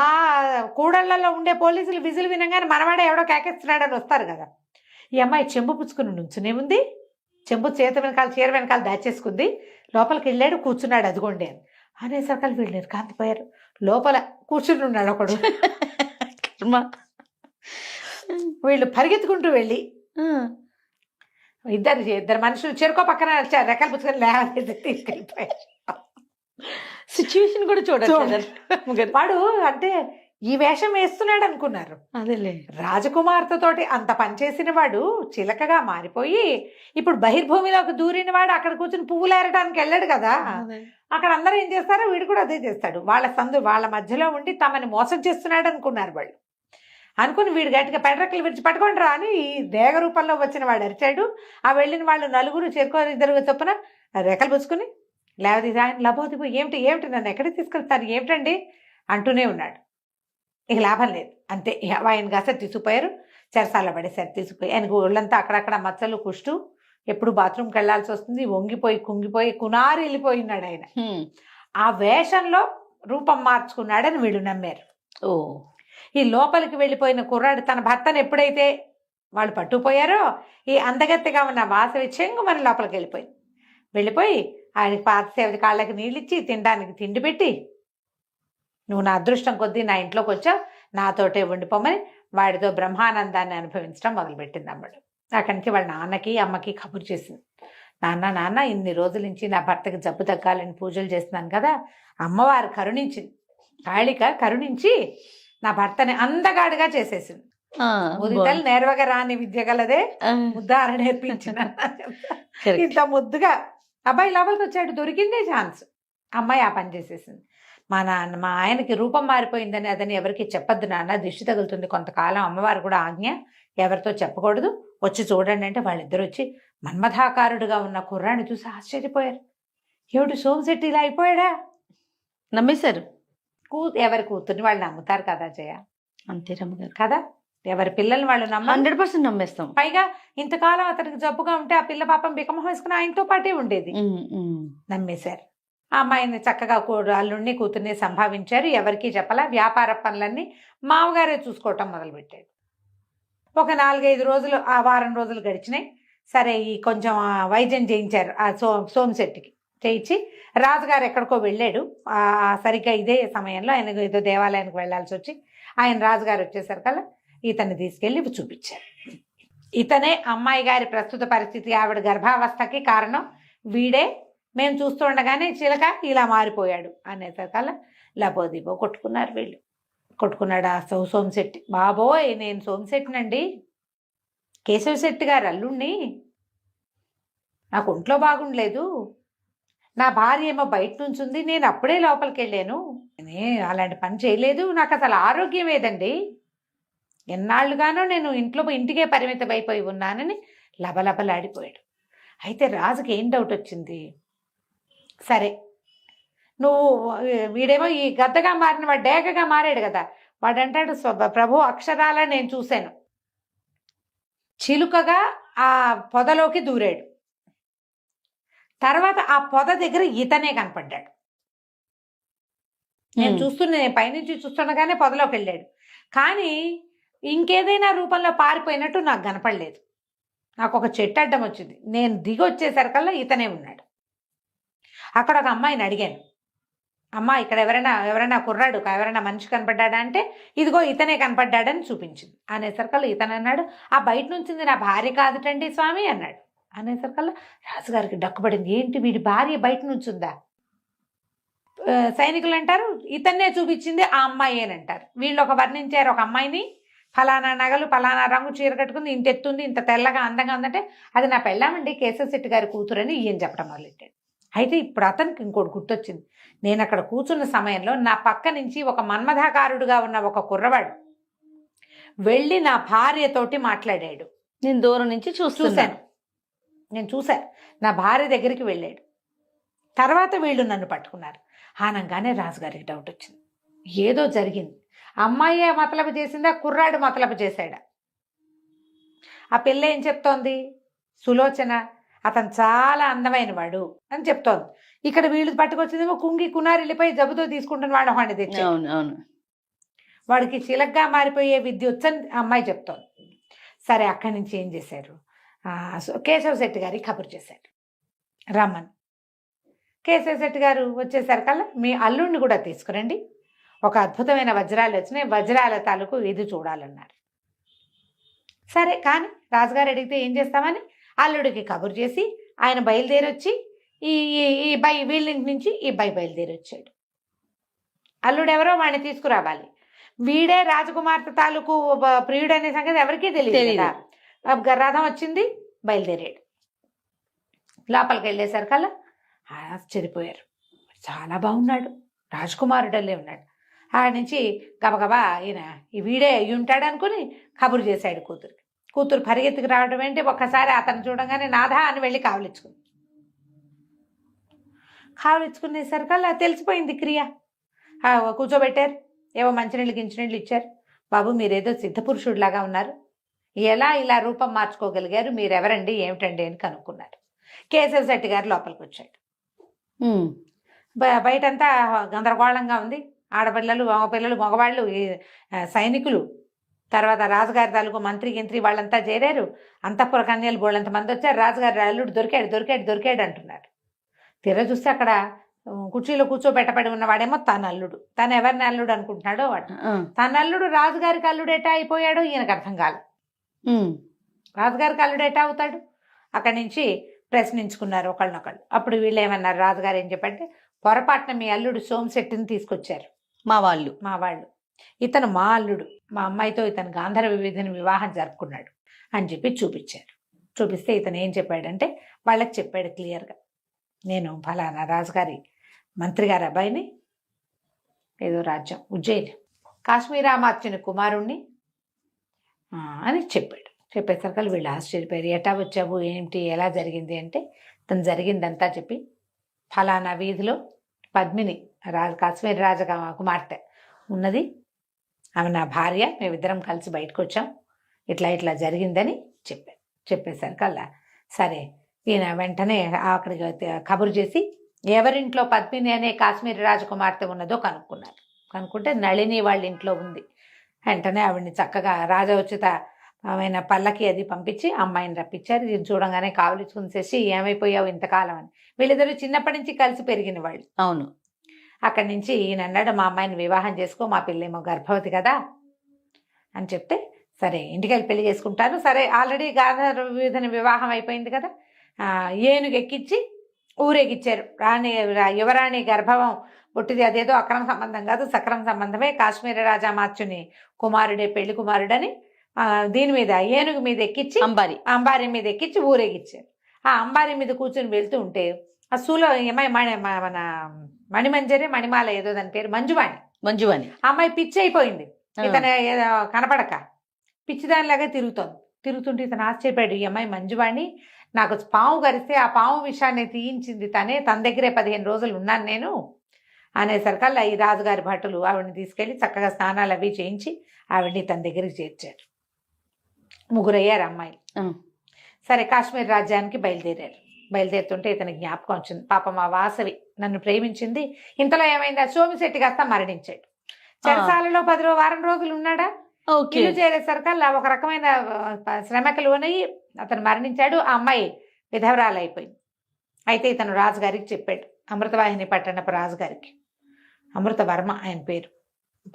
కూడళ్లలో ఉండే పోలీసులు విజిల్ వినగానే మనవాడే ఎవడో కేకేస్తున్నాడని వస్తారు కదా. ఈ అమ్మాయి చెంబు పుచ్చుకుని నుంచునే ఉంది. చెంబు చేత వెనకాల చీర వెనకాల దాచేసుకుంది. లోపలికి వెళ్ళాడు, కూర్చున్నాడు. అదిగోండి అని అనేసరికలు వీళ్ళు కాంతిపోయారు. లోపల కూర్చుని ఉన్నాడు ఒకడు. వీళ్ళు పరిగెత్తుకుంటూ వెళ్ళి ఇద్దరు మనుషులు చెరుకో పక్కన వచ్చారు. రెక్కలు పుచ్చుకొని లేవలేదు, తీసుకెళ్ళిపోయారు. సిచ్యువేషన్ కూడా చూడండి. వాడు అంటే ఈ వేషం వేస్తున్నాడు అనుకున్నారు. అదేలే, రాజకుమార్తెతోటి అంత పనిచేసిన వాడు చిలకగా మారిపోయి ఇప్పుడు బహిర్భూమిలోకి దూరిన వాడు అక్కడ కూర్చుని పువ్వులు ఏరడానికి వెళ్ళాడు కదా. అక్కడ అందరూ ఏం చేస్తారో వీడు కూడా అదే చేస్తాడు. వాళ్ళ మధ్యలో ఉండి తమని మోసం చేస్తున్నాడు అనుకున్నారు వాళ్ళు. అనుకుని వీడు గట్టిగా పెడరెక్కలు విడిచి పట్టుకొని రా అని ఈ దేగ రూపంలో వచ్చిన వాడు అరిచాడు. ఆ వెళ్ళిన వాళ్ళు 4 చెరుకో 2 చొప్పున రెక్కలు పుచ్చుకుని లేవది లబోదిబో ఏమిటి నన్ను ఎక్కడికి తీసుకెళ్తారు ఏమిటండి అంటూనే ఉన్నాడు. ఇక లాభం లేదు, అంతే. ఆయన కాసరి తీసుకుపోయారు, చెరసాల పడేసారి తీసుకుపోయి. ఆయనకు ఒళ్ళంతా అక్కడక్కడ మచ్చలు, కుష్టు, ఎప్పుడు బాత్రూమ్కి వెళ్లాల్సి వస్తుంది. వంగిపోయి కుంగిపోయి కునారి వెళ్ళిపోయినాడు ఆయన. ఆ వేషంలో రూపం మార్చుకున్నాడని వీళ్ళు నమ్మారు. ఈ లోపలికి వెళ్ళిపోయిన కుర్రాడు తన భర్తను ఎప్పుడైతే వాళ్ళు పట్టుకుపోయారో ఈ అందగత్తెగా ఉన్న వాసవి చెంగు మన లోపలికి వెళ్ళిపోయి ఆయనకి పాతసేవది కాళ్ళకి నీళ్ళిచ్చి తినడానికి తిండి పెట్టి నువ్వు నా అదృష్టం కొద్దీ నా ఇంట్లోకి వచ్చావు, నాతోటే ఉండిపోమని వాడితో బ్రహ్మానందాన్ని అనుభవించడం మొదలుపెట్టింది అమ్మడు. అక్కడి నుంచి వాళ్ళ నాన్నకి అమ్మకి కబురు చేసింది. నాన్న ఇన్ని రోజుల నుంచి నా భర్తకి జబ్బు తగ్గాలని పూజలు చేస్తున్నాను కదా, అమ్మవారు కరుణించింది, కాళిక కరుణించి నా భర్తని అందగాడుగా చేసేసింది. ముదితలు నేర్వగా రాని విద్య గలదే ముద్దార నేర్పించిన ఇంత ముద్దుగా అబ్బాయి లోపలికి వచ్చాడు, దొరికిందే ఛాన్స్. అమ్మాయి ఆ పని చేసేసింది. మా ఆయనకి రూపం మారిపోయిందని అదని ఎవరికి చెప్పొద్దు నాన్న, దిష్టి తగులుతుంది కొంతకాలం, అమ్మవారు కూడా ఆజ్ఞ, ఎవరితో చెప్పకూడదు, వచ్చి చూడండి అంటే వాళ్ళిద్దరు వచ్చి మన్మథాకారుడుగా ఉన్న కుర్రాన్ని చూసి ఆశ్చర్యపోయారు. ఏమిటి సోమశెట్టి ఇలా అయిపోయాడా? నమ్మేశారు. ఎవరి కూతుర్ని వాళ్ళు నమ్ముతారు కదా జయ, అంతే రమ్మగారు కదా, ఎవరి పిల్లల్ని వాళ్ళు 100% నమ్మేస్తాం. పైగా ఇంతకాలం అతనికి జబ్బుగా ఉంటే ఆ పిల్ల పాపం బికమం వేసుకుని ఆయనతో పాటే ఉండేది. నమ్మేశారు. ఆ అమ్మాయిని చక్కగా అల్లుడిని కూతుర్ని సంభావించారు, ఎవరికి చెప్పలా. వ్యాపార పనులన్నీ మామగారే చూసుకోవటం మొదలుపెట్టాడు. ఒక 4-5 రోజులు, ఆ వారం రోజులు గడిచినాయి. సరే ఈ కొంచెం వైద్యం చేయించారు ఆ సోమశెట్టికి. చేయించి రాజుగారు ఎక్కడికో వెళ్ళాడు. సరిగ్గా ఇదే సమయంలో ఆయన ఏదో దేవాలయానికి వెళ్ళాల్సి వచ్చి ఆయన రాజుగారు వచ్చేసరికల్లా ఇతన్ని తీసుకెళ్ళి చూపించారు. ఇతనే అమ్మాయి గారి ప్రస్తుత పరిస్థితి, ఆవిడ గర్భావస్థకి కారణం వీడే, మేము చూస్తుండగానే చిలక ఇలా మారిపోయాడు అనేసరికల్లా లబోదిబో కొట్టుకున్నారు వీళ్ళు. కొట్టుకున్నాడు ఆ సోమశెట్టి. బాబోయ్ నేను సోమశెట్టినండి, కేశవ శెట్టి గారు అల్లుణ్ణి, నాకు ఒంట్లో బాగుండలేదు, నా భార్య ఏమో బయట నుంచి ఉంది, నేను అప్పుడే లోపలికి వెళ్ళాను, అలాంటి పని చేయలేదు, నాకు అసలు ఆరోగ్యం ఏదండి, ఎన్నాళ్ళుగానో నేను ఇంటికే పరిమితం అయిపోయి ఉన్నానని లబలబలాడిపోయాడు. అయితే రాజుకి ఏం డౌట్ వచ్చింది, సరే నువ్వు వీడేమో ఈ గద్దగా మారిన వాడు డేగగా మారాడు కదా, వాడంటాడు ప్రభు అక్షరాల నేను చూశాను, చిలుకగా ఆ పొదలోకి దూరాడు, తర్వాత ఆ పొద దగ్గర ఇతనే కనపడ్డాడు, నేను పైనుంచి చూస్తుండగానే పొదలోకి వెళ్ళాడు, కానీ ఇంకేదైనా రూపంలో పారిపోయినట్టు నాకు కనపడలేదు, నాకు ఒక చెట్టు అడ్డం వచ్చింది, నేను దిగి వచ్చేసరికల్లా ఇతనే ఉన్నాడు. అక్కడ ఒక అమ్మాయిని అడిగాను, అమ్మ ఇక్కడ ఎవరైనా కుర్రాడు ఎవరైనా మనిషి కనపడ్డాడా అంటే ఇదిగో ఇతనే కనపడ్డాడని చూపించింది. అనేసరికల్లా ఇతను అన్నాడు, ఆ బయట నుంచి నా భార్య కాదుటండి స్వామి అన్నాడు. అనేసరికల్లా రాజుగారికి డక్కుపడింది, ఏంటి వీడి భార్య బయట నుంచి ఉందా? సైనికులు అంటారు ఇతన్నే చూపించింది ఆ అమ్మాయి అని అంటారు. వీళ్ళు ఒక వర్ణించారు ఒక అమ్మాయిని, ఫలానా నగలు ఫలానా రంగు చీర కట్టుకుంది, ఇంత ఎత్తుంది, ఇంత తెల్లగా అందంగా ఉందంటే అది నా పెళ్ళామండి కేశవ శెట్టి గారి కూతురని ఈయన చెప్పడం మొదలెట్టాడు. అయితే ఇప్పుడు అతనికి ఇంకోటి గుర్తొచ్చింది, నేను అక్కడ కూర్చున్న సమయంలో నా పక్క నుంచి ఒక మన్మథాకారుడుగా ఉన్న ఒక కుర్రవాడు వెళ్ళి నా భార్యతోటి మాట్లాడాడు. నేను దూరం నుంచి చూశాను, నేను చూశాను, నా భార్య దగ్గరికి వెళ్ళాడు. తర్వాత వీళ్ళు నన్ను పట్టుకున్నారు. ఆనంగానే రాజుగారికి డౌట్ వచ్చింది, ఏదో జరిగింది, అమ్మాయి మతలబు చేసిందా కుర్రాడు మతలబు చేశాడా? ఆ పిల్ల ఏం చెప్తోంది, సులోచన అతను చాలా అందమైన వాడు అని చెప్తోంది. ఇక్కడ వీళ్ళు పట్టుకొచ్చిందేమో కుంగి కునారి వెళ్ళిపోయి జబ్బుతో తీసుకుంటున్న వాడు వాడిని తెచ్చి వాడికి చిలగ్గా మారిపోయే విద్య వచ్చని అమ్మాయి చెప్తోంది. సరే అక్కడి నుంచి ఏం చేశారు, కేశవ శెట్టి గారికి కబురు చేశారు రమ్మని. కేశవ శెట్టి గారు వచ్చేసరికల్లా మీ అల్లుడిని కూడా తీసుకురండి, ఒక అద్భుతమైన వజ్రాలు వచ్చినాయి, వజ్రాల తాలూకు ఇది చూడాలన్నారు. సరే కానీ రాజుగారు అడిగితే ఏం చేస్తామని అల్లుడికి కబురు చేసి ఆయన బయలుదేరి వచ్చి ఈ వీళ్ళింటి నుంచి ఈ బయలుదేరి వచ్చాడు. అల్లుడు ఎవరో వాడిని తీసుకురావాలి, వీడే రాజకుమార్తె తాలూకు ప్రియుడు అనే సంగతి ఎవరికీ తెలియదు. రథం వచ్చింది, బయలుదేరాడు. లోపలికి వెళ్ళేసరికల్లా ఆశ్చర్యపోయారు, చాలా బాగున్నాడు, రాజకుమారుడల్లే ఉన్నాడు. ఆడ నుంచి గబగబా ఈయన ఈ వీడే అయ్యి ఉంటాడు అనుకుని కబురు చేశాడు కూతురికి. కూతురు పరిగెత్తుకు రావడం ఏంటి, ఒక్కసారి అతను చూడంగానే నాథా అని వెళ్ళి కావలించుకునేసరికల్లా తెలిసిపోయింది క్రియ. కూర్చోబెట్టారు, ఏవో మంచినీళ్ళు గించినీళ్ళు ఇచ్చారు. బాబు మీరేదో సిద్ధపురుషుడిలాగా ఉన్నారు, ఎలా ఇలా రూపం మార్చుకోగలిగారు, మీరెవరండి ఏమిటండి అని కనుక్కున్నారు. కేశవ శెట్టి గారు లోపలికి వచ్చాడు. బయటంతా గందరగోళంగా ఉంది, ఆడపిల్లలు మగపిల్లలు మగవాళ్ళు సైనికులు, తర్వాత రాజుగారి తాలూకు మంత్రి గింత్రి వాళ్ళంతా చేరారు. అంతఃపుర కన్యలు బోళ్ళంత మంది వచ్చారు. రాజుగారి అల్లుడు దొరికాడు అంటున్నారు. తీరా చూస్తే అక్కడ కుర్చీలో కూర్చోబెట్టబడి ఉన్నవాడేమో తన అల్లుడు. తను ఎవరిని అల్లుడు అనుకుంటున్నాడో వాడు. తన అల్లుడు రాజుగారికి అల్లుడు ఎటా అయిపోయాడో ఈయనకు అర్థం కాదు. రాజుగారికి అల్లుడు ఎటా అవుతాడు? అక్కడి నుంచి ప్రశ్నించుకున్నారు ఒకళ్ళనొకళ్ళు. అప్పుడు వీళ్ళు ఏమన్నారు, రాజుగారు ఏం చెప్పంటే, పొరపాటున మీ అల్లుడు సోమశెట్టిని తీసుకొచ్చారు మా వాళ్ళు. ఇతను మా అల్లుడు, మా అమ్మాయితో ఇతను గాంధర్వ విధిని వివాహం జరుపుకున్నాడు అని చెప్పి చూపించారు. చూపిస్తే ఇతను ఏం చెప్పాడంటే, వాళ్ళకి చెప్పాడు క్లియర్గా, నేను ఫలానా రాజుగారి మంత్రి గారి అబ్బాయిని, ఏదో రాజ్యం ఉజ్జయిని, కాశ్మీరామాత్యుని కుమారుణ్ణి అని చెప్పాడు. చెప్పేసరికి వీళ్ళు ఆశ్చర్యపోయారు. ఎటా వచ్చావు, ఏంటి, ఎలా జరిగింది అంటే, తను జరిగిందంతా చెప్పి, ఫలానా వీధిలో పద్మిని కాశ్మీర్ రాజ కుమార్తె ఉన్నది, ఆమె నా భార్య, మేమిద్దరం కలిసి బయటకు వచ్చాం, ఇట్లా జరిగిందని చెప్పారు. చెప్పేసరికల్లా సరే ఈయన వెంటనే అక్కడికి కబురు చేసి ఎవరింట్లో పద్మిని అనే కాశ్మీర్ రాజకుమార్తె ఉన్నదో కనుక్కున్నారు. కనుక్కుంటే నళిని వాళ్ళ ఇంట్లో ఉంది. వెంటనే ఆవిడ్ని చక్కగా రాజోచిత ఆమె పల్లకి అది పంపించి అమ్మాయిని రప్పించారు. ఇది చూడంగానే కావలించుకుని చేసి, ఏమైపోయావు ఇంతకాలం అని. వీళ్ళిద్దరూ చిన్నప్పటి నుంచి కలిసి పెరిగిన వాళ్ళు. అవును. అక్కడి నుంచి ఈయన అన్నాడు, మా అమ్మాయిని వివాహం చేసుకో, మా పిల్లేమో గర్భవతి కదా అని చెప్తే, సరే ఇంటికి వెళ్ళి పెళ్లి చేసుకుంటాను. సరే ఆల్రెడీ గాంధర్వ విధిని వివాహం అయిపోయింది కదా, ఏనుగు ఎక్కించి ఊరేగిచ్చారు. యువరాణి గర్భవం పుట్టిది, అదేదో అక్రమ సంబంధం కాదు, సక్రమ సంబంధమే. కాశ్మీర రాజామాత్యుని కుమారుడే పెళ్లి కుమారుడని దీని మీద ఏనుగు మీద ఎక్కించి అంబారి మీద ఎక్కించి ఊరేగిచ్చారు. ఆ అంబారి మీద కూర్చొని వెళ్తూ ఉంటే ఆ సూలో మన మణిమాల ఏదో దాని పేరు మంజువాణి అమ్మాయి పిచ్చి అయిపోయింది. ఇతను కనపడక పిచ్చిదానిలాగా తిరుగుతుంటే ఇతను ఆశ్చర్యపోయాడు. ఈ అమ్మాయి మంజువాణి, నాకు పాము కరిస్తే ఆ పాము విషయాన్ని తీయించింది తనే, తన దగ్గరే 15 రోజులు ఉన్నాను నేను అనేసరికల్లా ఈ రాజుగారి భటులు ఆవిడని తీసుకెళ్లి చక్కగా స్నానాలు అవి చేయించి ఆవిడ్ని తన దగ్గరికి చేర్చారు. 3 అయ్యారు అమ్మాయిలు. సరే కాశ్మీర్ రాజ్యానికి బయలుదేరుతుంటే ఇతని జ్ఞాపకం వచ్చింది. పాపం ఆ వాసవి నన్ను ప్రేమించింది. ఇంతలో ఏమైంది, సోమిశెట్టి కాస్త మరణించాడు. చెరసాలలో 10 వారం రోజులు ఉన్నాడా. ఇల్లు చేరేసరికల్లా ఒక రకమైన శ్రమకు లోనయ్యి అతను మరణించాడు. ఆ అమ్మాయి విధవరాలు అయిపోయింది. అయితే ఇతను రాజుగారికి చెప్పాడు, అమృతవాహిని పట్టణపు రాజుగారికి, అమృతవర్మ ఆయన పేరు,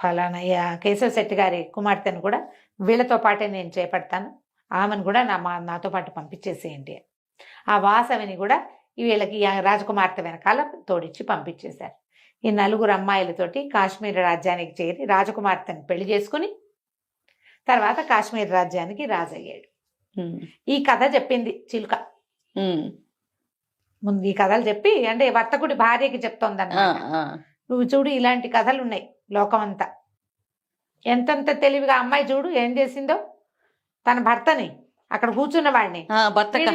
ఫలానా కేశవ శెట్టి గారి కుమార్తెను కూడా వీళ్ళతో పాటే నేను చేపడతాను, ఆమెను కూడా నాతో పాటు పంపించేసేయండి. ఆ వాసవిని కూడా వీళ్ళకి రాజకుమార్తె వెనకాల తోడిచ్చి పంపించేశారు. ఈ 4 అమ్మాయిలతోటి కాశ్మీర్ రాజ్యానికి చేరి రాజకుమార్తెను పెళ్లి చేసుకుని తర్వాత కాశ్మీర్ రాజ్యానికి రాజయ్యాడు. ఈ కథ చెప్పింది చిలుక. ముందు ఈ కథలు చెప్పి అంటే వర్తకుడి భార్యకి చెప్తోందన్నమాట. నువ్వు చూడు, ఇలాంటి కథలు ఉన్నాయి లోకం అంతా. ఎంతెంత తెలివిగా అమ్మాయి చూడు ఏం చేసిందో, తన భర్తని అక్కడ కూర్చున్న వాడిని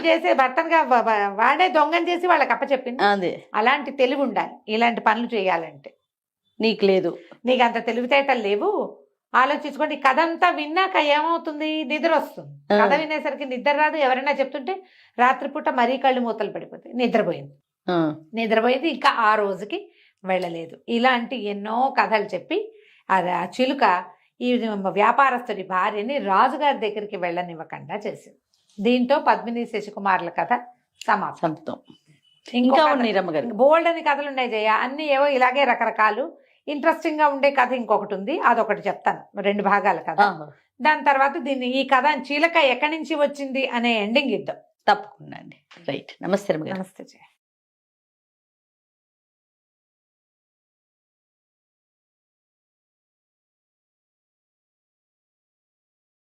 చేసే భర్తగా వాడే దొంగని చేసి వాళ్ళకి అప్పచెప్పింది. అలాంటి తెలివి ఉండాలి ఇలాంటి పనులు చేయాలంటే. నీకు లేదు, నీకు అంత తెలివితేటలు లేవు. ఆలోచించుకోండి. కథ అంతా విన్నాక ఏమవుతుంది, నిద్ర వస్తుంది. కథ వినేసరికి నిద్ర రాదు. ఎవరైనా చెప్తుంటే రాత్రిపూట మరీ కళ్ళు మూతలు పడిపోతాయి. నిద్రపోయింది ఇంకా ఆ రోజుకి వెళ్ళలేదు. ఇలాంటి ఎన్నో కథలు చెప్పి ఆ చిలుక ఈ వ్యాపారస్తుడి భార్యని రాజుగారి దగ్గరికి వెళ్ళనివ్వకుండా చేసింది. దీంతో పద్మిని శశికుమార్ల కథ సమాప్తం. ఇంకా బోల్డ్ అని కథలు ఉన్నాయి జయ, అన్ని ఏవో ఇలాగే రకరకాలు. ఇంట్రెస్టింగ్ గా ఉండే కథ ఇంకొకటి ఉంది, అదొకటి చెప్తాను, 2 భాగాల కథ. దాని తర్వాత ఈ కథ చిలక ఎక్కడి నుంచి వచ్చింది అనే ఎండింగ్ ఇద్దాం. తప్పకుండా అండి. రైట్. నమస్తే. నమస్తే జయ.